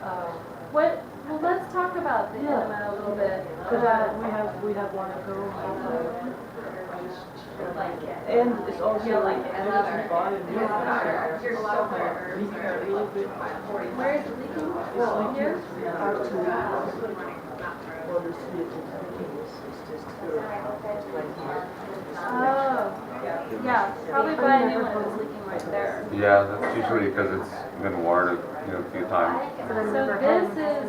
Oh. What? Well, let's talk about the Yeah. enema a little bit. Because we have one at home. And it's also negative body. Leaking a little bit. Where is it leaking? Well, Here? out to well, this leaking is just right here. Oh. Yeah, probably buy a new one that's leaking right there. Yeah, that's usually because it's been worn a few times. So this is,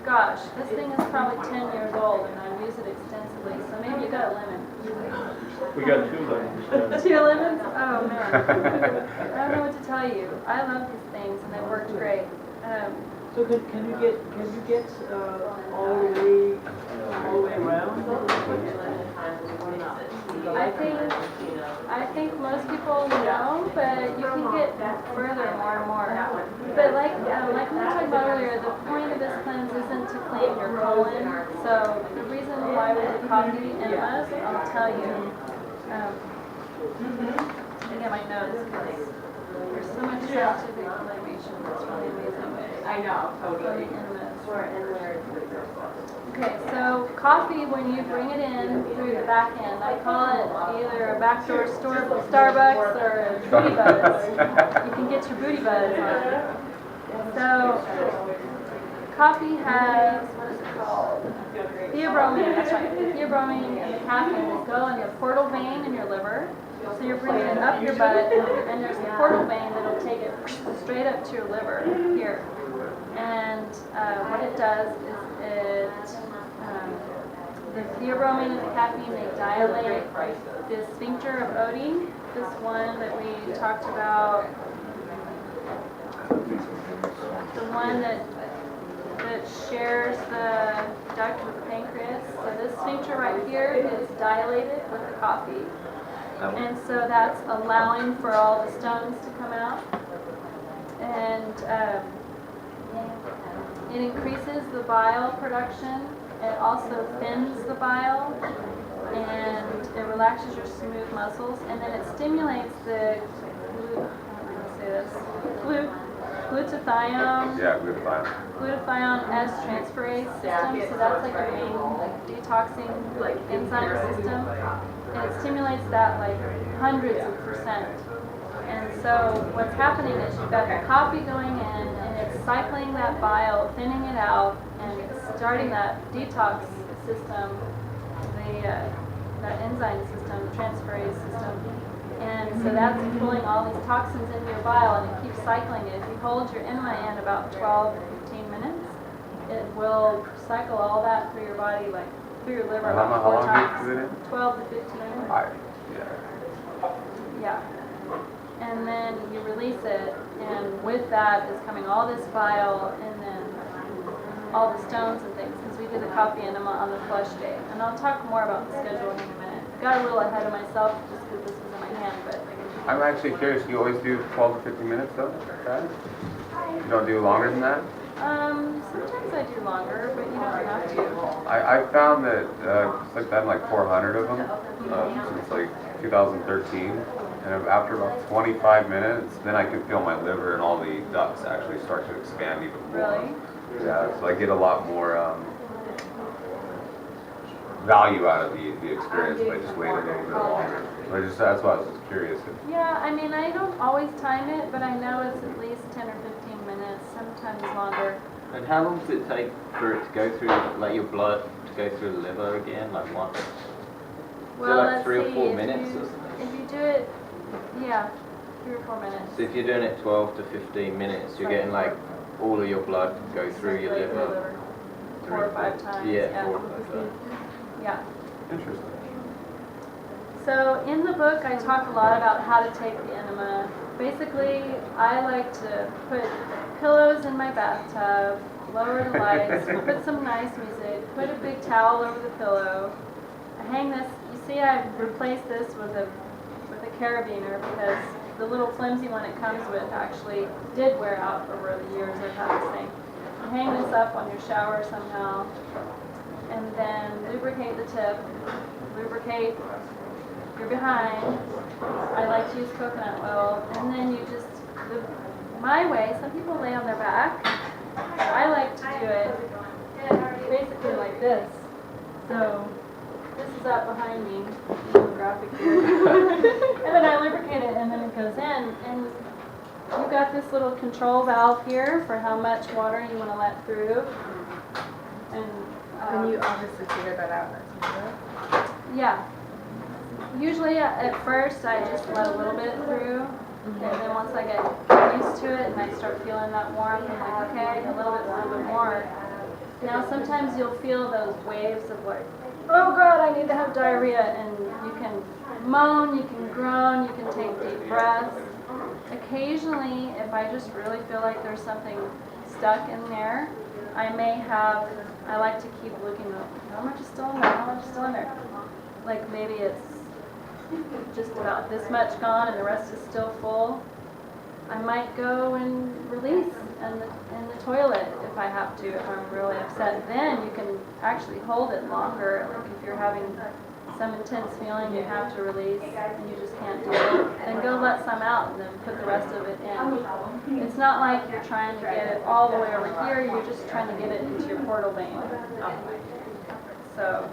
gosh, this thing is probably 10 years old and I've used it extensively, so maybe you got a lemon. We got two lemons. 2 lemons? Oh man. I don't know what to tell you. I love these things and they worked great. So can you get all the way around? I think most people know, but you can get further more and more. But like we were talking about earlier, the point of this cleanse isn't to clean your colon. So the reason why we do coffee enemas, I'll tell you. I get my notes because there's so much scientific information that's really amazing. I know, totally. Okay, so coffee, when you bring it in through the back end, I call it either a backdoor Starbucks or a booty buzz. You can get your booty buzz on. So coffee has, what is it called? Theobromine, that's right. The theobromine and the caffeine will go in the portal vein in your liver. So you're bringing it up your butt, and there's a portal vein that'll take it straight up to your liver here. And what it does is the theobromine and the caffeine, they dilate the sphincter of Oddi, this one that we talked about, the one that shares the duct with the pancreas. So this sphincter right here is dilated with the coffee. And so that's allowing for all the stones to come out. And it increases the bile production. It also thins the bile. And it relaxes your smooth muscles. And then it stimulates the glutathione. Yeah, glutathione. Glutathione S transferase system. So that's like your main detoxing enzyme system. And it stimulates that like hundreds of %. And so what's happening is you've got the coffee going in and it's cycling that bile, thinning it out, and it's starting that detox system, that enzyme system, the transferase system. And so that's pulling all these toxins into your bile and it keeps cycling it. If you hold your enema in about 12 to 15 minutes, it will cycle all that through your body, like through your liver. How about 4 long times. do you do it in? 12 to 15 minutes. Yeah. And then you release it, and with that is coming all this bile and then all the stones and things, because we did the coffee enema on the flush day. And I'll talk more about the scheduling in a minute. Got a little ahead of myself just because this was in my hand, but I'm actually curious, you always do 12 to 15 minutes though? Okay. You don't do longer than that? sometimes I do longer, but you don't have to. I found that I've done like 400 of them since like 2013, and after about 25 minutes, then I can feel my liver and all the ducts actually start to expand even more. Really? Yeah, so I get a lot more value out of the experience by just waiting a little bit longer. That's why I was just curious. Yeah, I mean, I don't always time it, but I know it's at least 10 or 15 minutes, sometimes longer. And how long does it take for it to go through, like your blood to go through the liver again, like once? Is Well, it like let's 3 or see, 4 if minutes you- or something? If you do it, yeah, 3 or 4 minutes. So if you're doing it 12 to 15 minutes, you're getting like all of your blood go through your Circulate liver. 4 or 5 times. Yeah, 4 or 5 times. Yeah. Interesting. So in the book, I talk a lot about how to take the enema. Basically, I like to put pillows in my bathtub, lower the lights, put some nice music, put a big towel over the pillow. I hang this. You see, I've replaced this with a carabiner because the little flimsy one it comes with actually did wear out over the years I've had this thing. You hang this up on your shower somehow, and then lubricate the tip, lubricate your behind. I like to use coconut oil, and then you just, my way, some people lay on their back, but I like to do it basically like this. So this is up behind me, graphic here, and then I lubricate it, and then it goes in, and you've got this little control valve here for how much water you want to let through, and And you obviously figure that out as you do it. yeah. Usually at first I just let a little bit through, and then once I get used to it and I start feeling that warmth, I'm like, okay, a little bit more. Now sometimes you'll feel those waves of like, oh God, I need to have diarrhea, and you can moan, you can groan, you can take deep breaths. Occasionally, if I just really feel like there's something stuck in there, I like to keep looking, how much is still in there, how much is still in there? Like maybe it's just about this much gone and the rest is still full. I might go and release in the toilet if I have to, if I'm really upset. Then you can actually hold it longer. Like if you're having some intense feeling you have to release and you just can't do it, then go let some out and then put the rest of it in. It's not like you're trying to get it all the way over here, you're just trying to get it into your portal vein. So,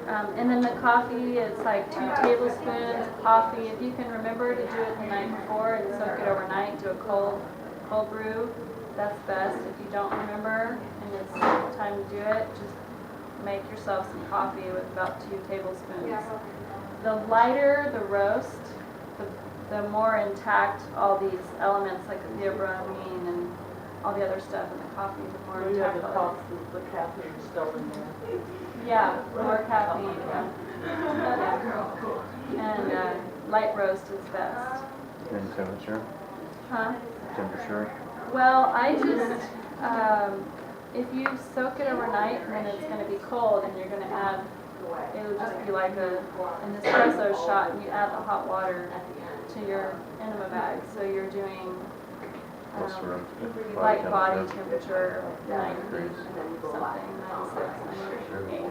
and then the coffee, it's like 2 tablespoons of coffee. If you can remember to do it the night before and soak it overnight, do a cold brew, that's best. If you don't remember and it's time to do it, just make yourself some coffee with about 2 tablespoons. The lighter the roast, the more intact all these elements like the theobromine and all the other stuff in the coffee, the more You have intact. the caffeine still in there. Yeah, more caffeine, yeah. And light roast is best. And temperature? Huh? Temperature? Well, I just, if you soak it overnight, then it's going to be cold and you're going to add, it'll just be like an espresso shot, and you add the hot water to your enema bag. So you're doing What's the room? light body temperature, 90 something, 96, 98.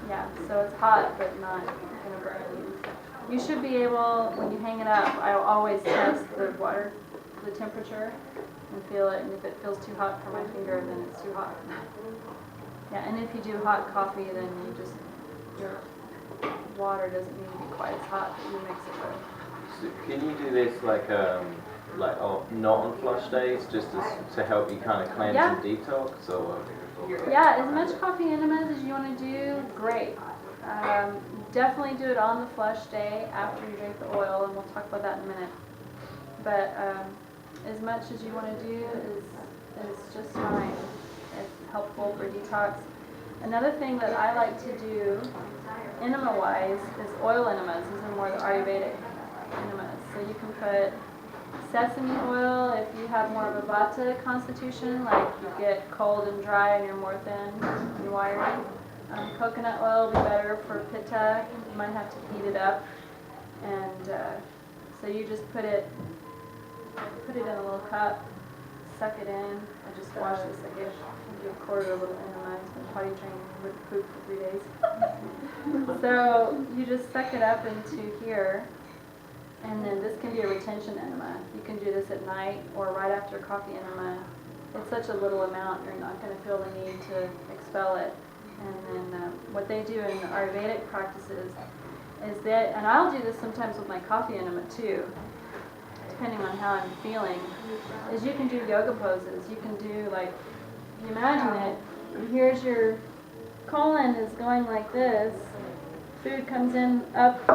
Yeah, so it's hot but not going to burn you. You should be able, when you hang it up, I'll always test the temperature and feel it, and if it feels too hot for my finger, then it's too hot. Yeah, and if you do hot coffee, then your water doesn't need to be quite as hot that you mix it with. So can you do this like not on flush days, just to help you kind of cleanse Yeah. and detox, or? Yeah, as much coffee enemas as you want to do, great. Definitely do it on the flush day after you drink the oil, and we'll talk about that in a minute. But as much as you want to do is just fine. It's helpful for detox. Another thing that I like to do enema-wise is oil enemas. These are more the Ayurvedic enemas. So you can put sesame oil if you have more of a vata constitution, like you get cold and dry and you're more thin and wiry. Coconut oil will be better for pitta. You might have to heat it up. And so you just put it in a little cup, suck it in. I just wash this. I give a quarter of a little enema. It's been potty trained with poop for 3 days. So you just suck it up into here. And then this can be a retention enema. You can do this at night or right after coffee enema. It's such a little amount, you're not going to feel the need to expel it. And then what they do in the Ayurvedic practices is that, and I'll do this sometimes with my coffee enema too, depending on how I'm feeling, is you can do yoga poses. You can do like you imagine it, here's your colon is going like this. Food comes in up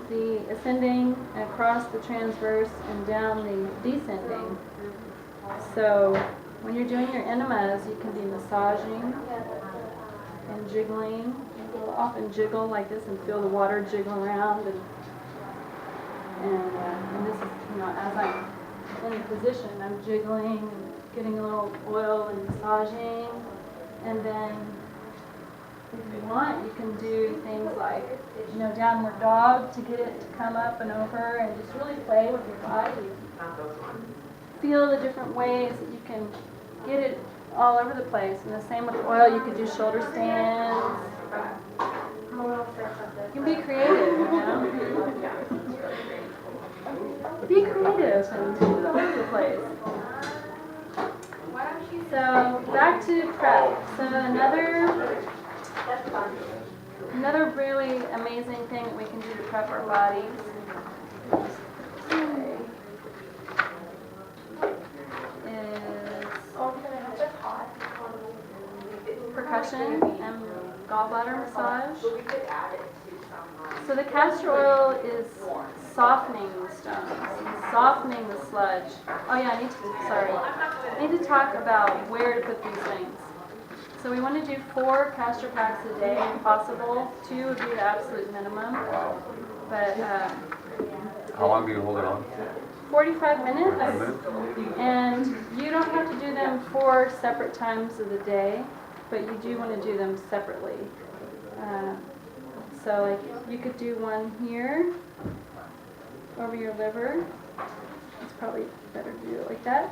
the ascending and across the transverse and down the descending. So when you're doing your enemas, you can be massaging and jiggling. You'll often jiggle like this and feel the water jiggle around. And this is, you know, as I'm in position, I'm jiggling and getting a little oil and massaging. And then if you want, you can do things like, you know, downward dog to get it to come up and over and just really play with your body. Feel the different ways that you can get it all over the place. And the same with oil, you could do shoulder stands. You can be creative, you know? Be creative and all over the place. So back to prep. So another really amazing thing that we can do to prep our bodies is percussion and gallbladder massage. So the castor oil is softening the stones, softening the sludge. Oh yeah, I need to talk about where to put these things. So we want to do 4 castor packs a day if possible. 2 would be the absolute minimum. Wow. But How long do you hold it on? 45 minutes. 45 minutes? And you don't have to do them 4 separate times of the day, but you do want to do them separately. So like you could do one here over your liver. It's probably better to do it like that.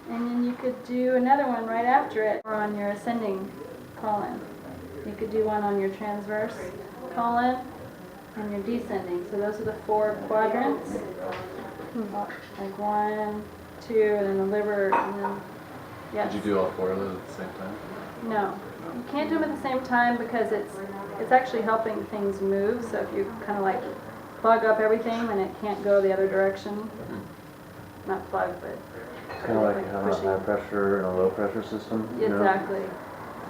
And then you could do another one right after it or on your ascending colon. You could do one on your transverse colon and your descending. So those are the 4 quadrants. Like 1, 2, and then the liver, and then, yes. Did you do all 4 of those at the same time? No. You can't do them at the same time because it's actually helping things move. So if you kind of like plug up everything, then it can't go the other direction. Not plug, but Kind of like you have a pushing. high pressure and a low pressure system. You know? Exactly.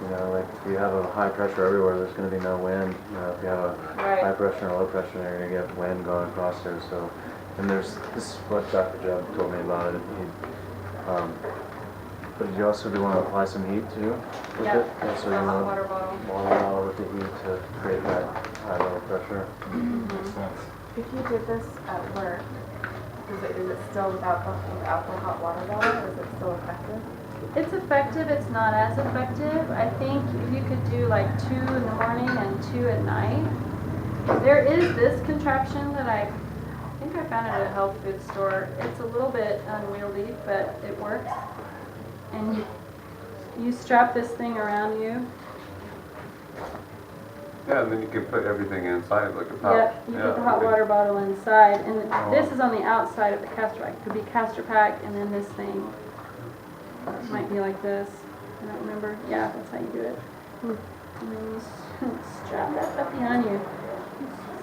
You know, like if you have a high pressure everywhere, there's going to be no wind. You know, if you have a Right. high pressure and a low pressure, you're going to get wind going across there. So, and this is what Dr. Jeb told me about it. But you also do want to apply some heat too with Yeah. it. And so A you hot want water bottle. water bottle with the heat to create that high low pressure. If you did this at work, is it still without the hot water bottle? Is it still effective? It's effective, it's not as effective. I think if you could do like 2 in the morning and 2 at night. There is this contraption that I think I found it at a health food store. It's a little bit unwieldy, but it works. And you strap this thing around you. Yeah, and then you can put everything inside like a pouch. Yep, you put the hot water bottle inside, and this is on the outside of the castor pack. It could be castor pack, and then this thing might be like this. I don't remember. Yeah, that's how you do it. And then you strap that up behind you.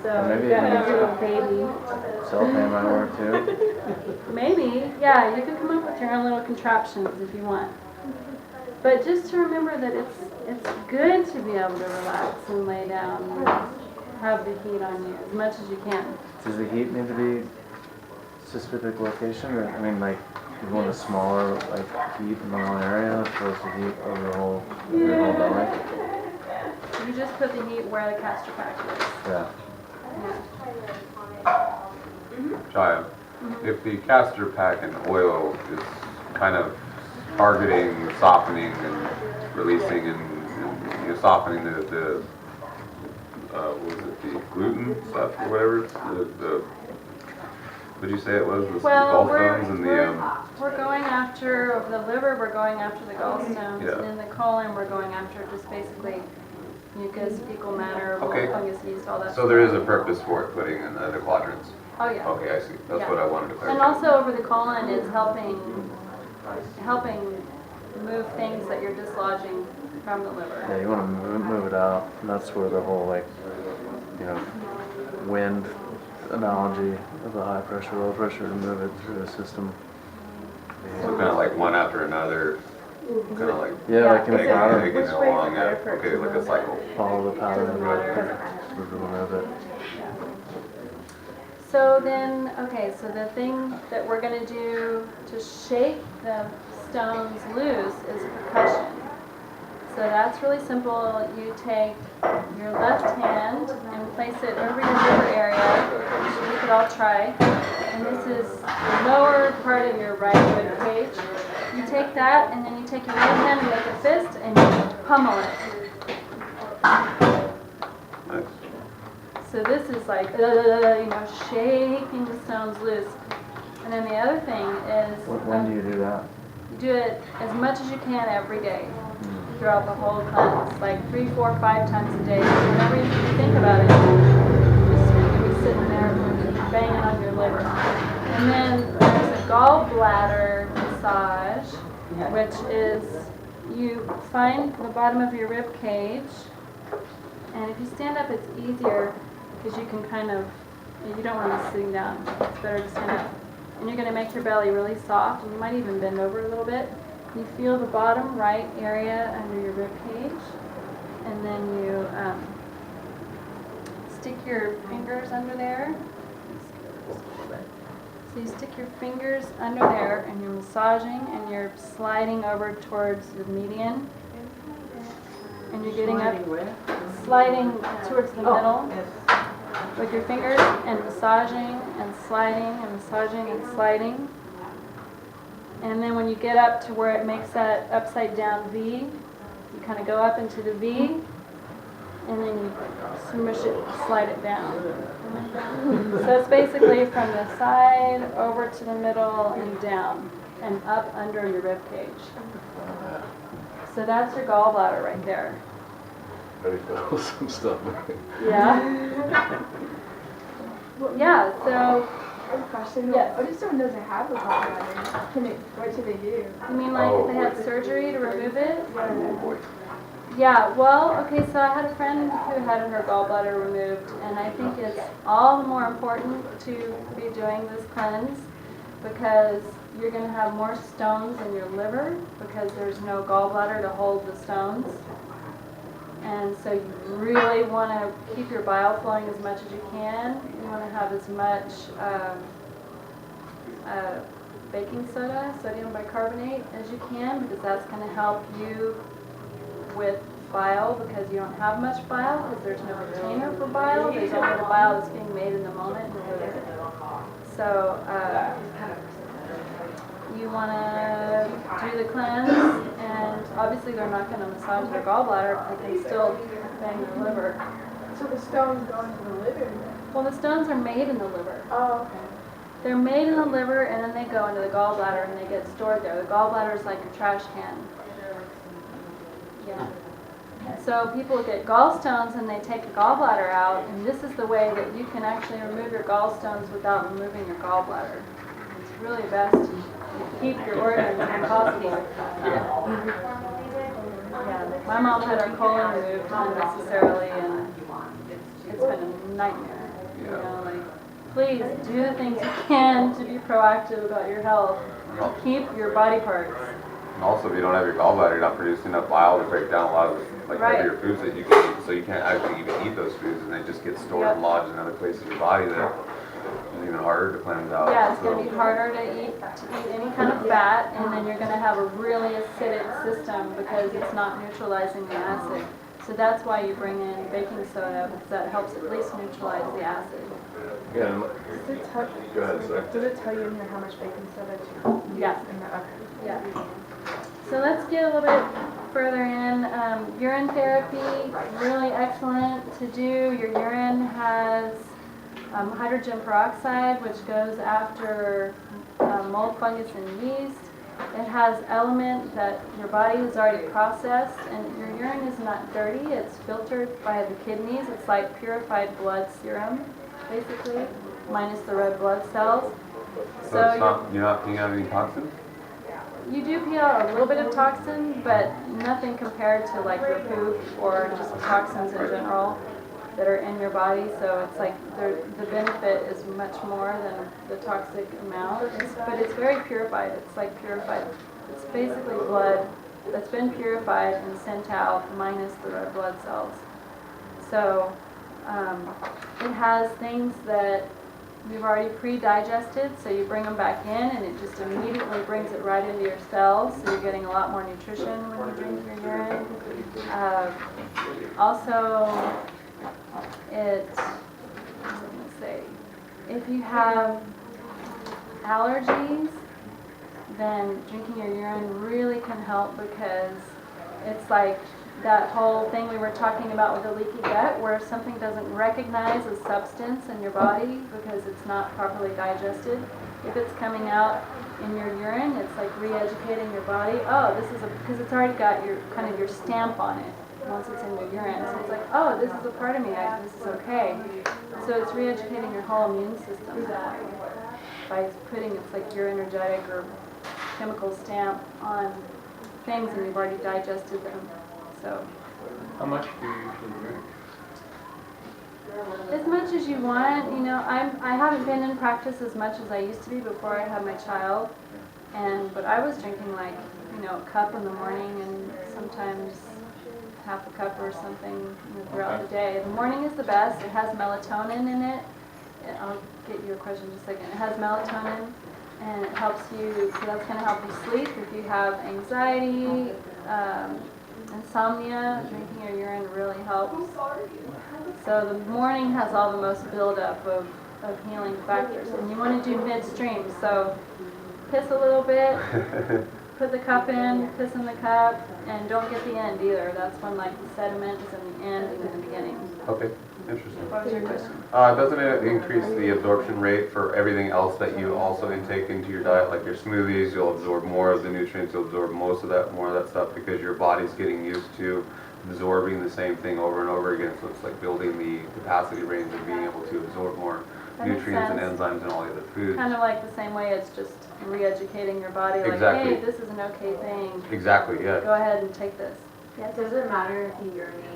So Maybe you got even a little baby. Cellophane might work too. Maybe, yeah, you can come up with your own little contraptions if you want. But just to remember that it's good to be able to relax and lay down and have the heat on you as much as you can. Does the heat need to be specific location? Or, I mean, like, you want a smaller, like, heat in one area as opposed to heat over your whole belly? You just put the heat where the castor pack is. Yeah. Jaya, if the castor pack and oil is kind of targeting, softening, and releasing, and you're softening the what was it, the gluten stuff or whatever, what did you say it was, the Well, gallstones and we're going after the liver, we're going after the gallstones, Yeah. and in the colon, we're going after just basically mucus, fecal matter, Okay. fungus, yeast, all that. so there is a purpose for it, putting in the quadrants. Oh, yeah. Okay, I see. That's Yeah. what I wanted to And clarify. also over the colon is helping move things that you're dislodging from the liver. Yeah, you want to move it out. And that's where the whole, like, you know, wind analogy of the high pressure, low pressure to move it through the system. So kind of like one after another, Kind of like Yeah, like in a taking pattern. taking it along okay, like a cycle. Follow the pattern Doesn't of matter. remove it. So then, okay, so the thing that we're gonna do to shake the stones loose is percussion. So that's really simple. You take your left hand and place it over your liver area. We could all try. And this is the lower part of your right rib cage. You take that and then you take your right hand and make a fist and you pummel it. Nice. So this is like, you know, shaking the stones loose. And then the other thing is, When do you do that? you do it as much as you can every day throughout the whole cleanse, like 3, 4, 5 times a day. Whenever you think about it, just you're sitting there banging on your liver. And then there's a gallbladder massage, which is you find the bottom of your rib cage, and if you stand up, it's easier because you can kind of, you don't want to be sitting down. It's better to stand up. And you're going to make your belly really soft, and you might even bend over a little bit. You feel the bottom right area under your rib cage, and then you stick your fingers under there. So you stick your fingers under there, and you're massaging, and you're sliding over towards the median, and you're getting up, sliding towards the middle with your fingers, and massaging and sliding and massaging and sliding. And then when you get up to where it makes that upside down V, you kind of go up into the V, and then you smush it, slide it down. So it's basically from the side over to the middle and down and up under your rib cage. So that's your gallbladder right there. Ready for some stuff. Yeah. Yeah, so, I have a question. Yes. What if someone doesn't have a gallbladder? What should they do? you mean like if they had surgery to remove it? Yeah, well, okay, so I had a friend who had her gallbladder removed, and I think it's all the more important to be doing this cleanse because you're going to have more stones in your liver because there's no gallbladder to hold the stones. And so you really want to keep your bile flowing as much as you can. You want to have as much baking soda, sodium bicarbonate, as you can because that's going to help you with bile because you don't have much bile because there's no container for bile. There's only the bile that's being made in the moment. So you want to do the cleanse, and obviously they're not going to massage their gallbladder, but they can still bang their liver. So the stones go into the liver? Well, the stones are made in the liver. Oh, okay. They're made in the liver, and then they go into the gallbladder, and they get stored there. The gallbladder is like a trash can. Yeah. So people get gallstones, and they take the gallbladder out, and this is the way that you can actually remove your gallstones without removing your gallbladder. It's really best to keep your organs when possible. Yeah, my mom had her colon removed unnecessarily, and it's been a nightmare. You know, like, please do the things you can to be proactive about your health. Keep your body parts. And also, if you don't have your gallbladder, you're not producing enough bile to break down a lot of like heavier foods that you can eat, so you can't actually even eat those foods, and they just get stored and lodged in other places in your body that is even harder to cleanse out. Yeah, it's going to be harder to eat any kind of fat, and then you're going to have a really acidic system because it's not neutralizing the acid. So that's why you bring in baking soda, because that helps at least neutralize the acid. Yeah. Go ahead, sir. Does it tell you in here how much baking soda to use? Yeah. Okay. Yeah. So let's get a little bit further in. Urine therapy, really excellent to do. Your urine has hydrogen peroxide, which goes after mold, fungus, and yeast. It has element that your body has already processed, and your urine is not dirty. It's filtered by the kidneys. It's like purified blood serum, basically, minus the red blood cells. So it's not, you're not peeing out any toxins? You do pee out a little bit of toxin, but nothing compared to like your poop or just toxins in general that are in your body. So it's like the benefit is much more than the toxic amount. But it's very purified. It's like purified. It's basically blood that's been purified and sent out minus the red blood cells. So it has things that we've already pre-digested, so you bring them back in and it just immediately brings it right into your cells, so you're getting a lot more nutrition when you drink your urine. Also, let's say, if you have allergies, then drinking your urine really can help, because it's like that whole thing we were talking about with the leaky gut, where if something doesn't recognize a substance in your body because it's not properly digested, if it's coming out in your urine, it's like re-educating your body. Oh, this is because it's already got your kind of your stamp on it once it's in your urine. So it's like, oh, this is a part of me. This is okay. So it's re-educating your whole immune system that way by putting it's like your energetic or chemical stamp on things, and you've already digested them. So How much do you usually drink? as much as you want, you know. I haven't been in practice as much as I used to be before I had my child, but I was drinking like, you know, a cup in the morning and sometimes half a cup or something, you know, throughout the day. The morning is the best. It has melatonin in it. I'll get your question in just a second. It has melatonin and it helps you, so that's going to help you sleep. If you have anxiety, insomnia, drinking your urine really helps. So the morning has all the most buildup of healing factors, and you want to do midstream. So piss a little bit, put the cup in, piss in the cup, and don't get the end either. That's when like the sediment is in the end and in the beginning. Okay, interesting. What was your question? Doesn't it increase the absorption rate for everything else that you also intake into your diet, like your smoothies? You'll absorb more of the nutrients, you'll absorb most of that, more of that stuff, because your body's getting used to absorbing the same thing over and over again. So it's like building the capacity range of being able to absorb more That makes nutrients and sense. enzymes and all the other foods. Kind of like the same way it's just re-educating your body, like, Exactly. hey, this is an okay thing. Exactly, yeah. Go ahead and take this. Yeah, does it matter if you urinate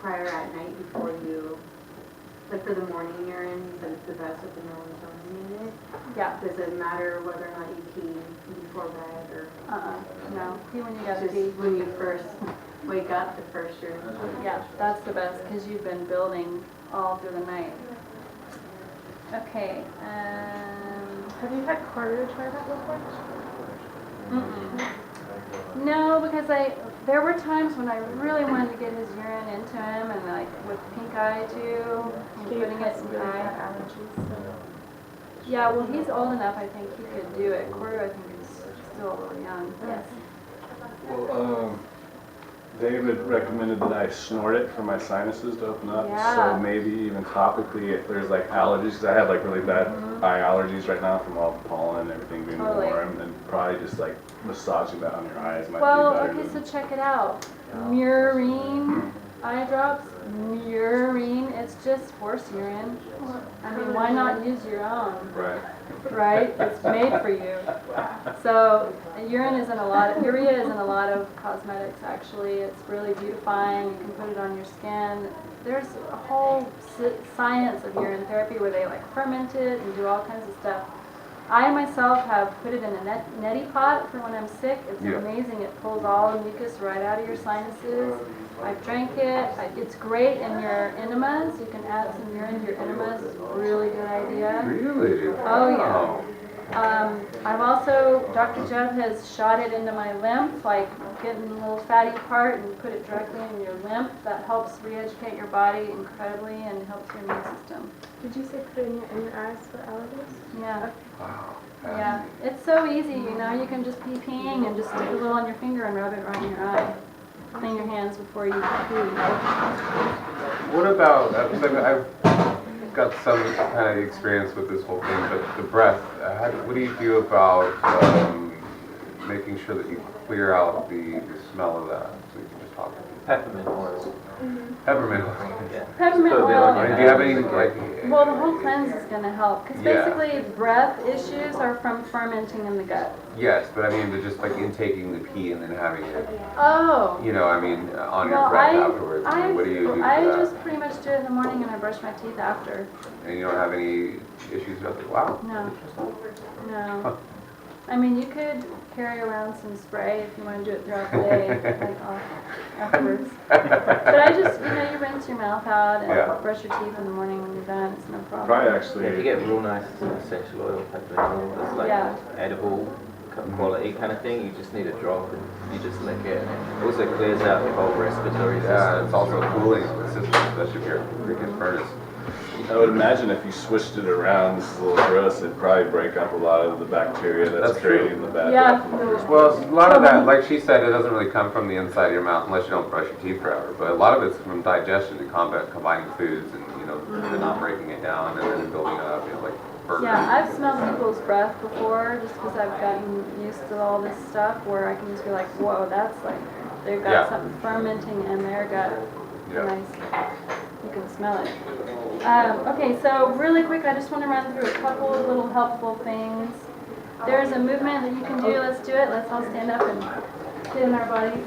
prior at night before you, like for the morning urine, but it's the best with the melatonin in it? Yeah. Does it matter whether or not you pee before bed or? No. Pee when you gotta Just pee. when you first wake up, the first urine? Yeah, that's the best, because you've been building all through the night. Okay, Have you had Corey try that before? no, because there were times when I really wanted to get his urine into him, and like with pink eye too, and putting it in the eye. Allergies, so. Yeah, well, he's old enough, I think he could do it. Corey, I think, is still a little young. Yes. Well, David recommended that I snort it for my sinuses to open up. Yeah. So maybe even topically, if there's like allergies, because I have like really bad eye allergies right now from all the pollen and everything being Totally. warm, and probably just like massaging that on your eyes might Well, be better. okay, so than, check it out. Murine eye drops, murine, it's just horse urine. I mean, why not use your own, right. right? It's made for you. So urine is in a lot of, urea is in a lot of cosmetics actually. It's really beautifying. You can put it on your skin. There's a whole science of urine therapy where they like ferment it and do all kinds of stuff. I myself have put it in a neti pot for when I'm sick. It's Yeah. amazing. It pulls all the mucus right out of your sinuses. I've drank it. It's great in your enemas. You can add some urine to your enemas. It's a really good idea. Really? Oh yeah. I've also, Dr. Jeb has shot it into my lymph, like getting a little fatty part and put it directly in your lymph. That helps re-educate your body incredibly and helps your immune system. Did you say put it in your eyes for allergies? Yeah. Wow. Yeah. It's so easy, you know. You can just be peeing and just stick a little on your finger and rub it right in your eye. Clean your hands before you pee. What about, I've got some kind of experience with this whole thing, but the breath, what do you do about making sure that you clear out the smell of that? So you can just talk to me. Peppermint oil. Peppermint oil. Peppermint So they're oil. on your Do you have any, hands, like... Well, the whole cleanse is going to help. Because Yeah. basically, breath issues are from fermenting in the gut. Yes, but I mean, they're just like intaking the pee and then having it, Oh. you know, I mean, on your Well, breath afterwards. I mean, what do you do for I that? just pretty much do it in the morning and I brush my teeth after. And you don't have any issues with it? Wow. No. No. I mean, you could carry around some spray if you want to do it throughout the day, like afterwards. But I just, you rinse your mouth out and Yeah. brush your teeth in the morning when you're done. It's no problem. Probably Yeah, if you actually, get real nice essential oil pepper oil that's like Yeah. edible quality kind of thing, you just need a drop and you just lick it. And it also clears out the whole respiratory system. Yeah, it's also cooling on the system, especially if you're freaking furnace. I would imagine if you switched it around, this is a little gross, it'd probably break up a lot of the bacteria that's That's true. creating the bad Yeah. breath in the first Well, place. a lot of that, like she said, it doesn't really come from the inside of your mouth unless you don't brush your teeth forever. But a lot of it's from digestion and combining foods and, they're not breaking it down and then building up, like burgers. Yeah, I've smelled people's breath before just because I've gotten used to all this stuff where I can just be like, whoa, that's like, they've got Yeah. something fermenting in their gut. Yeah. Nice. You can smell it. Okay, so really quick, I just want to run through a couple of little helpful things. There's a movement that you can do. Let's do it. Let's all stand up and get in our bodies.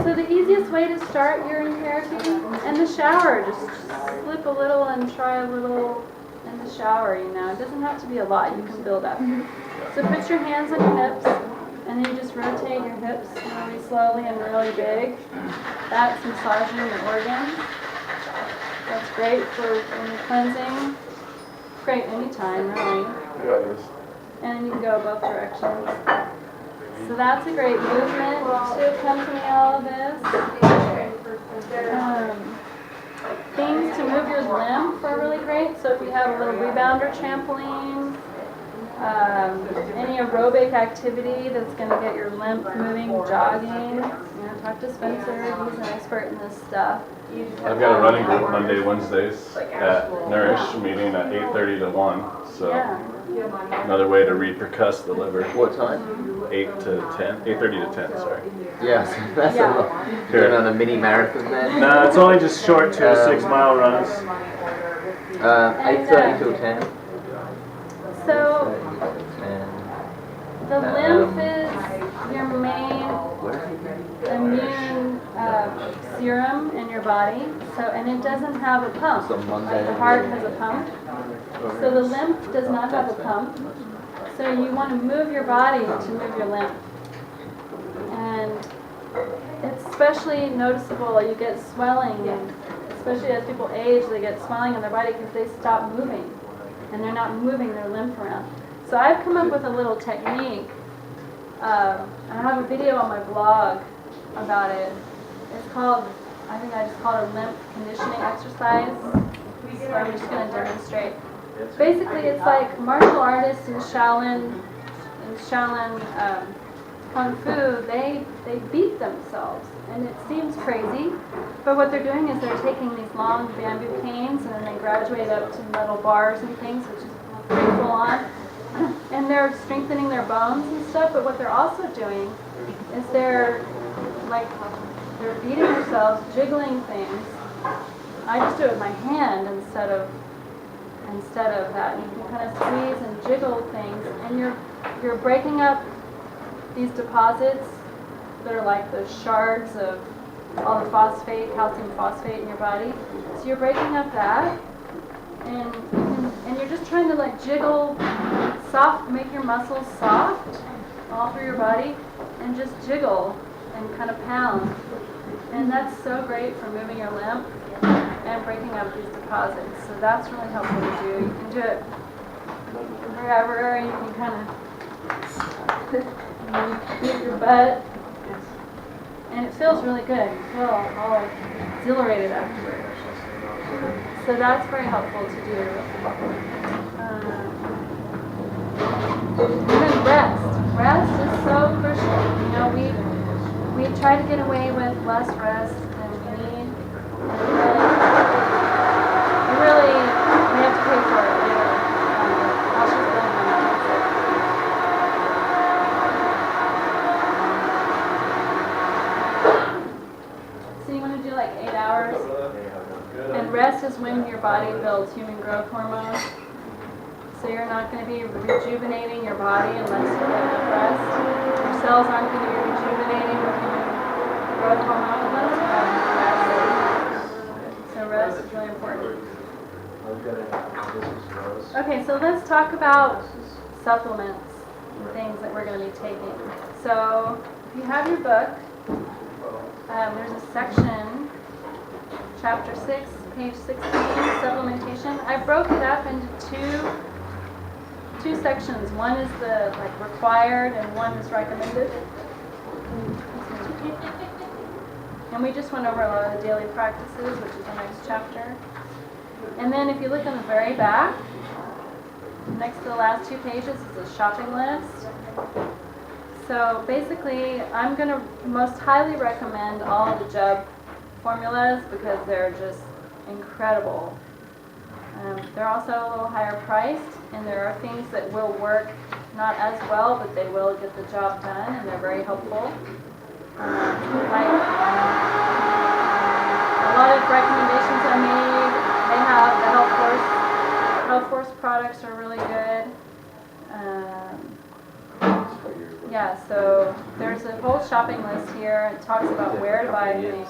So the easiest way to start urine therapy in the shower, just slip a little and try a little in the shower, It doesn't have to be a lot. You can build up. So put your hands on your hips. And then you just rotate your hips really slowly and really big. That's massaging your organs. That's great for when you're cleansing. Great anytime, really. Yeah, it is. And then you can go both directions. So that's a great movement to accompany all of this. Things to move your lymph are really great. So if you have a little rebounder trampoline, any aerobic activity that's going to get your lymph moving, jogging. Talk to Spencer, he's an expert in this stuff. I've got a running group Monday, Wednesdays at Nourish, meeting at 8:30 to 1. So Yeah. another way to repercuss the liver. What time? 8:30 to 10, sorry. Yeah, that's a lot. Doing on a mini marathon then? No, it's only just short 2 6-mile runs. 8:30 till 10. So And the lymph is your main immune serum in your body. And it doesn't have a pump. Like the heart has a pump. So the lymph does not have a pump. So you want to move your body to move your lymph. And it's especially noticeable. You get swelling, and especially as people age, they get swelling in their body because they stop moving. And they're not moving their lymph around. So I've come up with a little technique. I have a video on my blog about it. It's called, I think I just called it a lymph conditioning exercise. So I'm just going to demonstrate. Basically, it's like martial artists in Shaolin Kung Fu, they beat themselves. And it seems crazy, but what they're doing is they're taking these long bamboo canes and then they graduate up to metal bars and things, which is pretty full on. And they're strengthening their bones and stuff, but what they're also doing is they're beating themselves, jiggling things. I just do it with my hand instead of that. And you can kind of squeeze and jiggle things, and you're breaking up these deposits that are like the shards of all the phosphate, calcium phosphate in your body. So you're breaking up that, and you're just trying to like jiggle, make your muscles soft all through your body, and just jiggle and kind of pound. And that's so great for moving your lymph and breaking up these deposits. So that's really helpful to do. You can do it wherever, and you can kind of beat your butt. And it feels really good. You feel all exhilarated afterwards. So that's very helpful to do. Even rest. Rest is so crucial. We try to get away with less rest than we need. And we have to pay for it later. I'll just go So you want to do like 8 hours? And rest is when your body builds human growth hormone. So you're not going to be rejuvenating your body unless you get enough rest. Your cells aren't going to be rejuvenating with human growth hormone unless you have enough rest. So rest is really important. look at it, this was rose. Okay, so let's talk about supplements and things that we're going to be taking. So if you have your book, there's a section, chapter 6, page 16, supplementation. I broke it up into two sections. One is the required and one is recommended. And we just went over a lot of the daily practices, which is the next chapter. And then if you look on the very back, next to the last 2 pages is a shopping list. So basically, I'm going to most highly recommend all of the Jub formulas because they're just incredible. They're also a little higher priced, and there are things that will work not as well, but they will get the job done, and they're very helpful. Like a lot of recommendations I made, they have the Health Force products are really good. Yeah, so there's a whole shopping list here. It talks about where to buy things.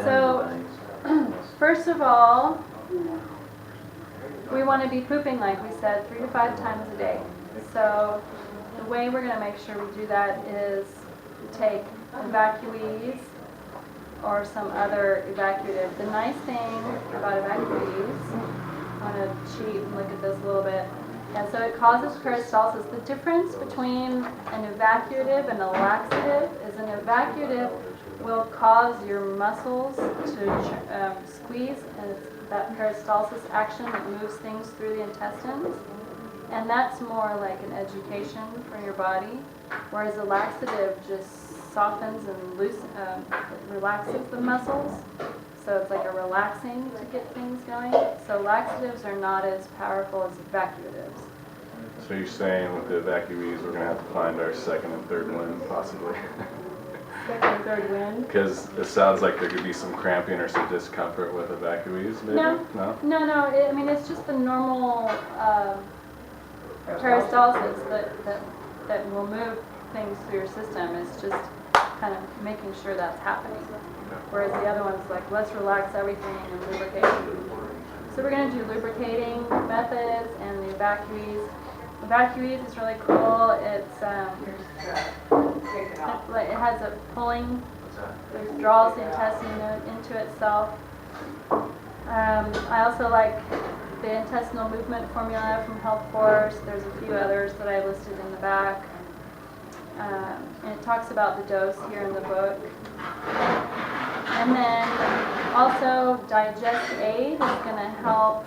So, first of all, we want to be pooping, like we said, 3 to 5 times a day. So, the way we're going to make sure we do that is take evacuees or some other evacuative. The nice thing about evacuees, I'm going to cheat and look at this a little bit. And so it causes peristalsis. The difference between an evacuative and a laxative is an evacuative will cause your muscles to squeeze, and it's that peristalsis action that moves things through the intestines. And that's more like an education for your body, whereas a laxative just softens and relaxes the muscles. So it's like a relaxing to get things going. So laxatives are not as powerful as evacuatives. So you're saying with the evacuees, we're gonna have to find our second and third wind, possibly? Second and third wind? Because it sounds like there could be some cramping or some discomfort with evacuees, maybe? No. I mean, it's just the normal peristalsis that will move things through your system. It's just kind of making sure that's happening. Whereas the other one's like, let's relax everything and lubricate. So we're going to do lubricating methods and the evacuees. Evacuees is really cool. It has a pulling, it draws the intestine into itself. I also like the intestinal movement formula from Health Force. There's a few others that I listed in the back. And it talks about the dose here in the book. And then also Digest Aid is going to help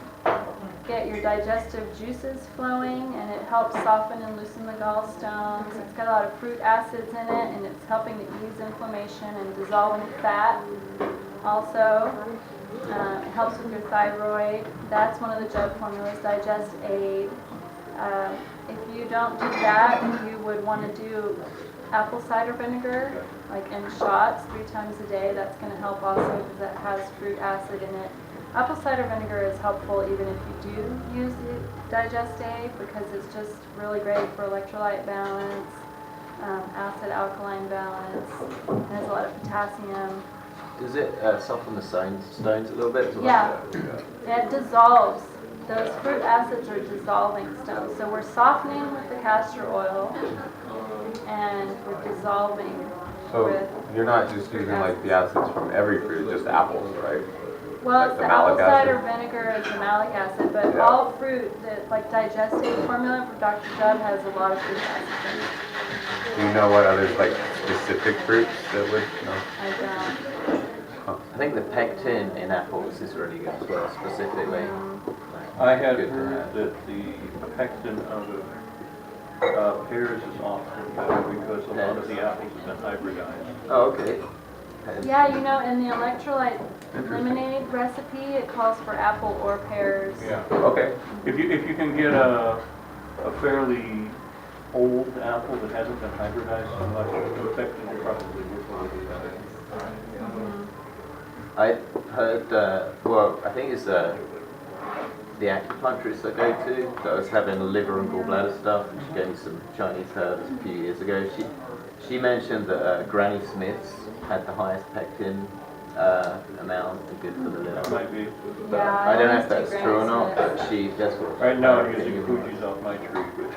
get your digestive juices flowing, and it helps soften and loosen the gallstones. It's got a lot of fruit acids in it, and it's helping to ease inflammation and dissolving fat. Also, it helps with your thyroid. That's one of the Jub formulas, Digest Aid. If you don't do that, you would want to do apple cider vinegar, like in shots 3 times a day. That's going to help also because it has fruit acid in it. Apple cider vinegar is helpful even if you do use the Digest Aid because it's just really great for electrolyte balance, acid-alkaline balance. It has a lot of potassium. Does it soften the stones a little bit? Yeah, it dissolves. Those fruit acids are dissolving stones. So we're softening with the castor oil and we're dissolving So with... you're not just using like the acids from every fruit, just apples, right? Well, Like it's the the apple malic acid? cider vinegar, it's the malic acid, but Yeah. all fruit, that like Digest Aid formula for Dr. Judd has a lot of fruit acids in it. Do you know what other like specific fruits that would, I don't. I think the pectin in apples is really good as well, specifically. I had Good to heard have. that the pectin out of pears is often better because a lot of the apples have been hybridized. Oh, okay. Yeah, you know, in the electrolyte lemonade recipe, it calls for apple or pears. Yeah. okay. If you can get a fairly old apple that hasn't been hybridized so much, the pectin will probably work a little better. I heard, well, I think it's the acupuncturist I go to that was having liver and gallbladder stuff, and she gave me some Chinese herbs a few years ago. She mentioned that Granny Smith's had the highest pectin amount are good for the liver. Might be. Yeah. I don't know if always that's do true or not, grains but that's what. Right now, I'm using Fuji's off my tree, but.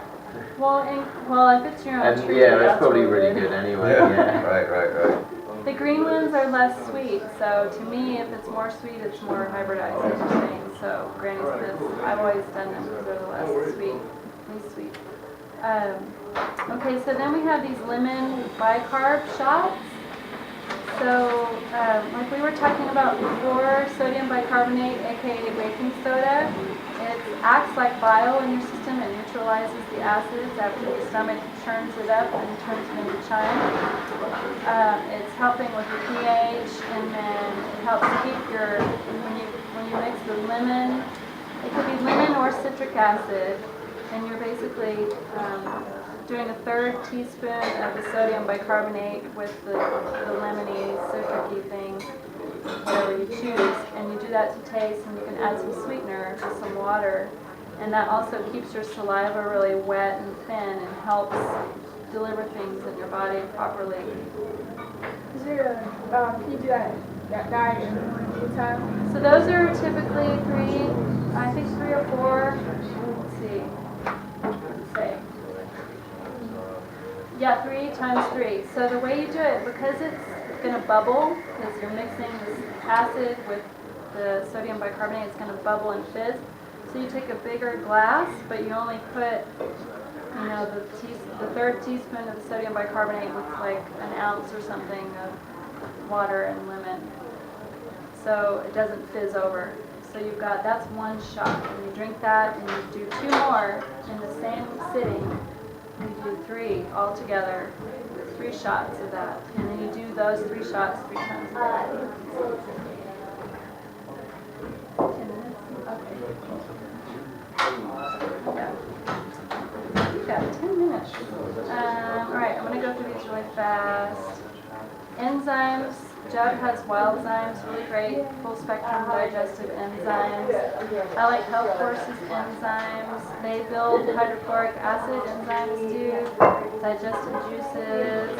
Well, if it's your own And tree, yeah, that's that's probably really good anyway. Yeah. Right. The green ones are less sweet, so to me, if it's more sweet, it's more hybridized, as you're saying. So Granny Smiths, I've always done them because they're the less sweet, least sweet. Okay, so then we have these lemon bicarb shots. So, like we were talking about before, sodium bicarbonate, aka baking soda, it acts like bile in your system and neutralizes the acids after the stomach churns it up and turns it into chyme. It's helping with your pH, and then it helps keep your, when you mix the lemon, it could be lemon or citric acid, and you're basically doing a third teaspoon of the sodium bicarbonate with the lemony, citric-y thing, whatever you choose, and you do that to taste, and you can add some sweetener or some water, and that also keeps your saliva really wet and thin and helps deliver things in your body properly. Is there can you do that diet in the morning time? So those are typically 3 or 4, let's see, say. Yeah, 3 times 3. So the way you do it, because it's going to bubble, because you're mixing this acid with the sodium bicarbonate, it's going to bubble and fizz. So you take a bigger glass, but you only put, the third teaspoon of the sodium bicarbonate with like an ounce or something of water and lemon. So it doesn't fizz over. So you've got, that's one shot. And you drink that, and you do 2 more in the same sitting. You do 3 altogether, 3 shots of that, and then you do those 3 shots 3 times a day. 10 minutes? Okay. Yeah. You've got 10 minutes. All right, I'm going to go through these really fast. Enzymes. Jug has wild enzymes, really great, full spectrum digestive enzymes. I like Health Force's enzymes. They build hydrochloric acid enzymes too, digestive juices.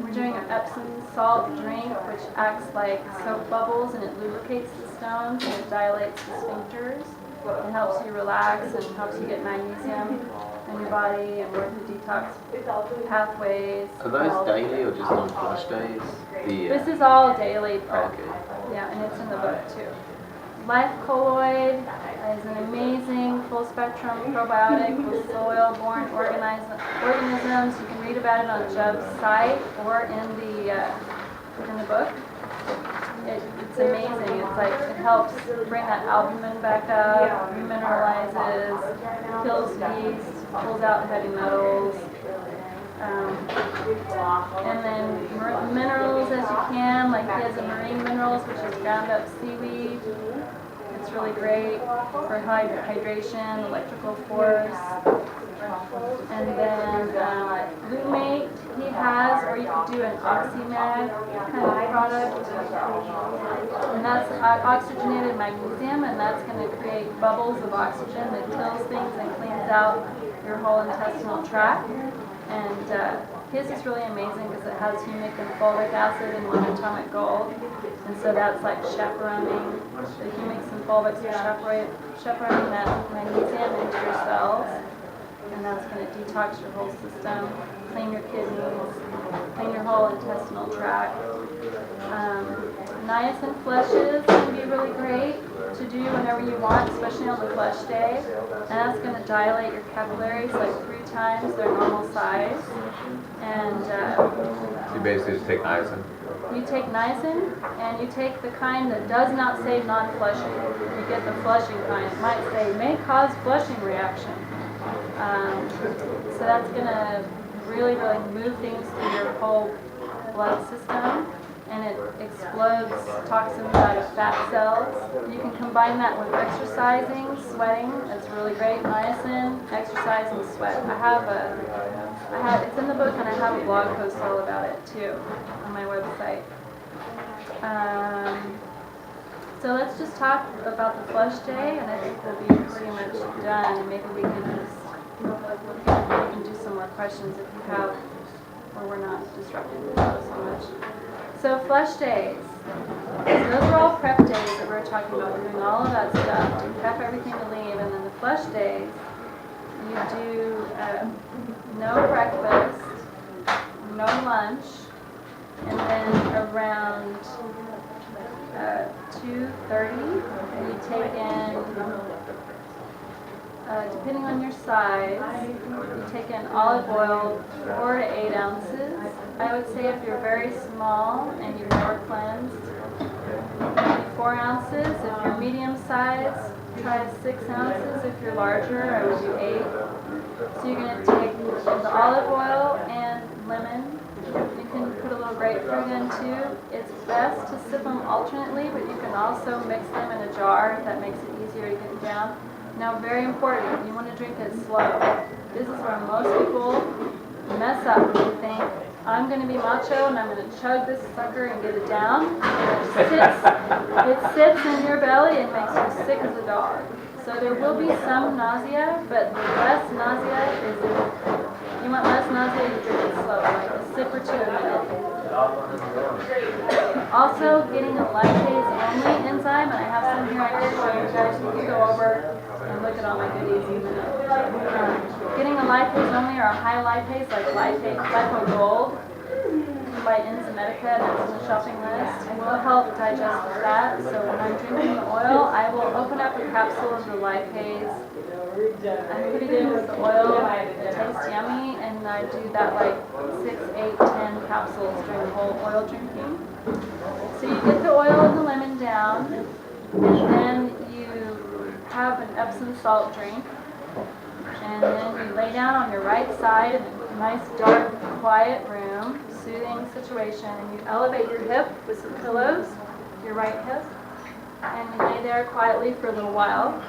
We're doing an Epsom salt drink, which acts like soap bubbles, and it lubricates the stones and it dilates the sphincters. It helps you relax and helps you get magnesium in your body and work the detox pathways. Are those daily or just on flush days? This is all daily. Okay. Yeah, and it's in the book too. Life Colloid is an amazing full spectrum probiotic with soil-borne organisms. You can read about it on Jub's site or in the book. It's amazing. It's like it helps bring that albumin back up, remineralizes, kills yeast, pulls out heavy metals, and then minerals as you can. Like he has a marine minerals, which is ground up seaweed. It's really great for hydration, electrical force. And then glutamate he has, or you could do an oxymag kind of product. And that's oxygenated magnesium, and that's going to create bubbles of oxygen that kills things and cleans out your whole intestinal tract. And his is really amazing because it has humic and fulvic acid and monatomic gold. And so that's like chaperoning, the humics and fulvics are chaperoning that magnesium into your cells. And that's going to detox your whole system, clean your kidneys, clean your whole intestinal tract. Niacin flushes can be really great to do whenever you want, especially on the flush day. And that's going to dilate your capillaries like 3 times their normal size. And So you basically just take niacin. you take niacin, and you take the kind that does not say non-flushing. You get the flushing kind. It might say may cause flushing reaction. So that's going to really, really move things through your whole blood system, and it explodes toxins out of fat cells. You can combine that with exercising, sweating. That's really great. Niacin, exercise, and sweat. It's in the book, and I have a blog post all about it too on my website. So let's just talk about the flush day, and I think we'll be pretty much done. Maybe we can do some more questions if you have, or we're not disrupting the show so much. So flush days. So those are all prep days that we're talking about. We're doing all of that stuff to prep everything to leave. And then the flush days, you do no breakfast, no lunch, and then around 2:30, you take in, depending on your size, you take in olive oil, 4 to 8 ounces. I would say if you're very small and you've never cleansed, maybe 4 ounces. If you're medium size, try 6 ounces. If you're larger, I would do 8. So you're going to take the olive oil and lemon. You can put a little grapefruit in too. It's best to sip them alternately, but you can also mix them in a jar if that makes it easier to get it down. Now, very important, you want to drink it slow. This is where most people mess up. They think, I'm going to be macho and I'm going to chug this sucker and get it down. It sits in your belly and makes you sick as a dog. So there will be some nausea, but the less nausea is if you want less nausea, you drink it slow, like a sip or 2 a minute. Also, getting a lipase only enzyme, and I have some here I can show you guys. You can go over and look at all my goodies in a minute. Getting a lipase only or a high lipase, like Lipo Gold, by Enzymedica, that's on the shopping list, will help digest the fat. So when I'm drinking the oil, I will open up a capsule of the lipase. I put it in with the oil. It tastes yummy, and I do that like 6, 8, 10 capsules during the whole oil drinking. So you get the oil and the lemon down, and then you have an Epsom salt drink, and then you lay down on your right side in a nice dark, quiet room, soothing situation, and you elevate your hip with some pillows, your right hip, and you lay there quietly for a little while.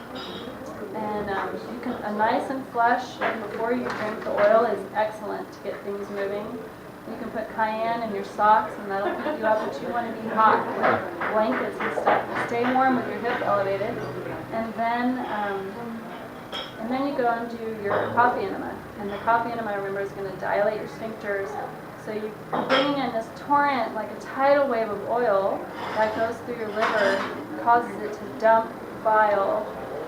And you can nice and flush before you drink the oil is excellent to get things moving. You can put cayenne in your socks, and that'll keep you up, but you want to be hot with blankets and stuff. Stay warm with your hip elevated, and then you go and do your coffee enema. And the coffee enema, remember, is going to dilate your sphincters. So you're bringing in this torrent, like a tidal wave of oil that goes through your liver, causes it to dump bile.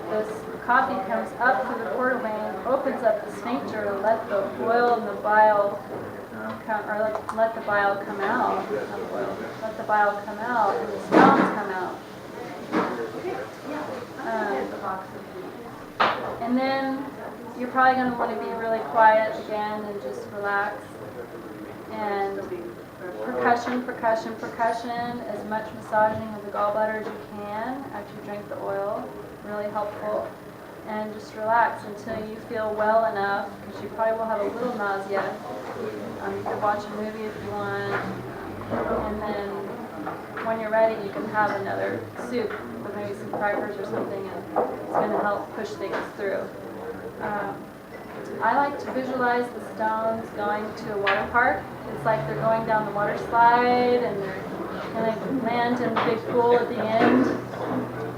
This coffee comes up through the portal vein, opens up the sphincter to let the oil and the bile come, or let the bile come out. Let the bile come out, and the stones come out. And then you're probably going to want to be really quiet again and just relax. And percussion, as much massaging of the gallbladder as you can after you drink the oil, really helpful. And just relax until you feel well enough, because you probably will have a little nausea. You can watch a movie if you want, and then when you're ready, you can have another soup with maybe some crackers or something, and it's going to help push things through. I like to visualize the stones going to a water park. It's like they're going down the water slide, and they land in the big pool at the end,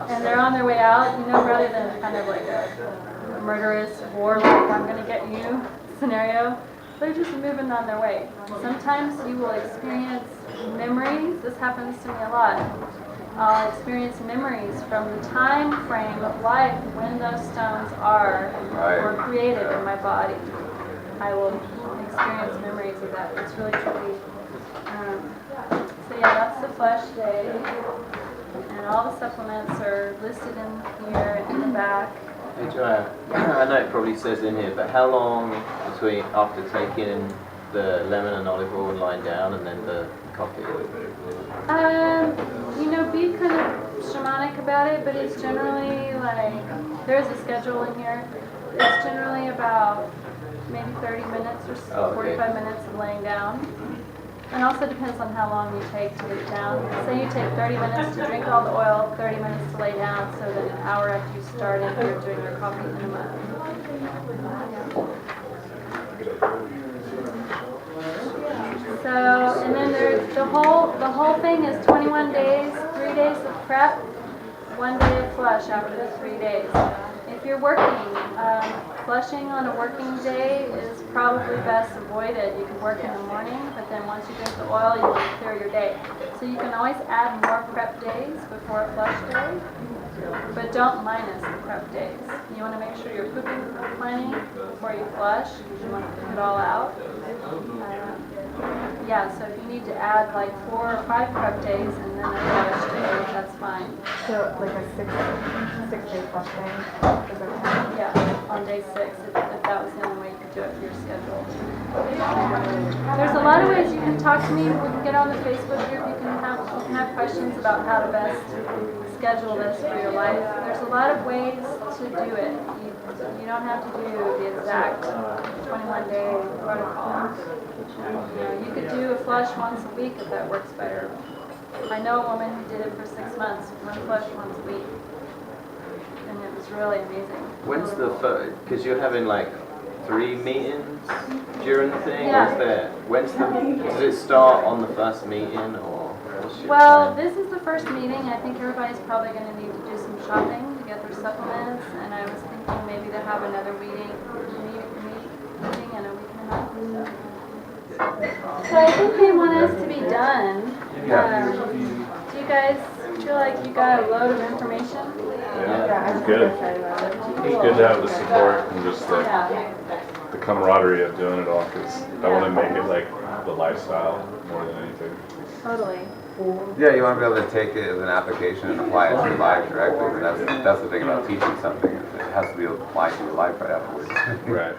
and they're on their way out, rather than kind of like a murderous, warlike, I'm going to get you scenario. They're just moving on their way. Sometimes you will experience memories. This happens to me a lot. I'll experience memories from the time frame of life when those stones were created in my body. I will experience memories of that. It's really tricky. So yeah, that's the flush day. And all the supplements are listed in here in the back. Hey Jaya, I know it probably says in here, but how long between after taking the lemon and olive oil and lying down and then the coffee? Be kind of shamanic about it, but it's generally like, there's a schedule in here. It's generally about maybe 30 minutes or 45 minutes of laying down. And also depends on how long you take to get it down. Say you take 30 minutes to drink all the oil, 30 minutes to lay down, so then an hour after you started, you're doing your coffee enema. So, and then there's the whole thing is 21 days, 3 days of prep, 1 day of flush after the 3 days. If you're working, flushing on a working day is probably best avoided. You can work in the morning, but then once you drink the oil, you want to clear your day. So you can always add more prep days before a flush day, but don't minus the prep days. You want to make sure you're pooping plenty before you flush, because you want to poop it all out. Yeah, so if you need to add like 4 or 5 prep days and then a flush day, that's fine. So like a 6-day flush day is okay? Yeah, on day 6, if that was the only way you could do it for your schedule. There's a lot of ways you can talk to me. We can get on the Facebook group. You can have questions about how to best schedule this for your life. There's a lot of ways to do it. You don't have to do the exact 21-day protocol. You could do a flush once a week if that works better. I know a woman who did it for 6 months, 1 flush once a week, and it was really amazing. When's the first? Because you're having like 3 meetings during the thing. Yeah. Does it start on the first meeting or? What's your Well, plan? this is the first meeting. I think everybody's probably going to need to do some shopping to get their supplements, and I was thinking maybe to have another meeting in a week and a half. So I think they want us to be done. Do you guys feel like you got a load of information? Yeah, it's good. It's good to have the support and just like the camaraderie of doing it all, because I want to make it like the lifestyle more than anything. Totally. Yeah, you want to be able to take it as an application and apply it to your life directly. That's the thing about teaching something. It has to be applied to your life right afterwards. Right.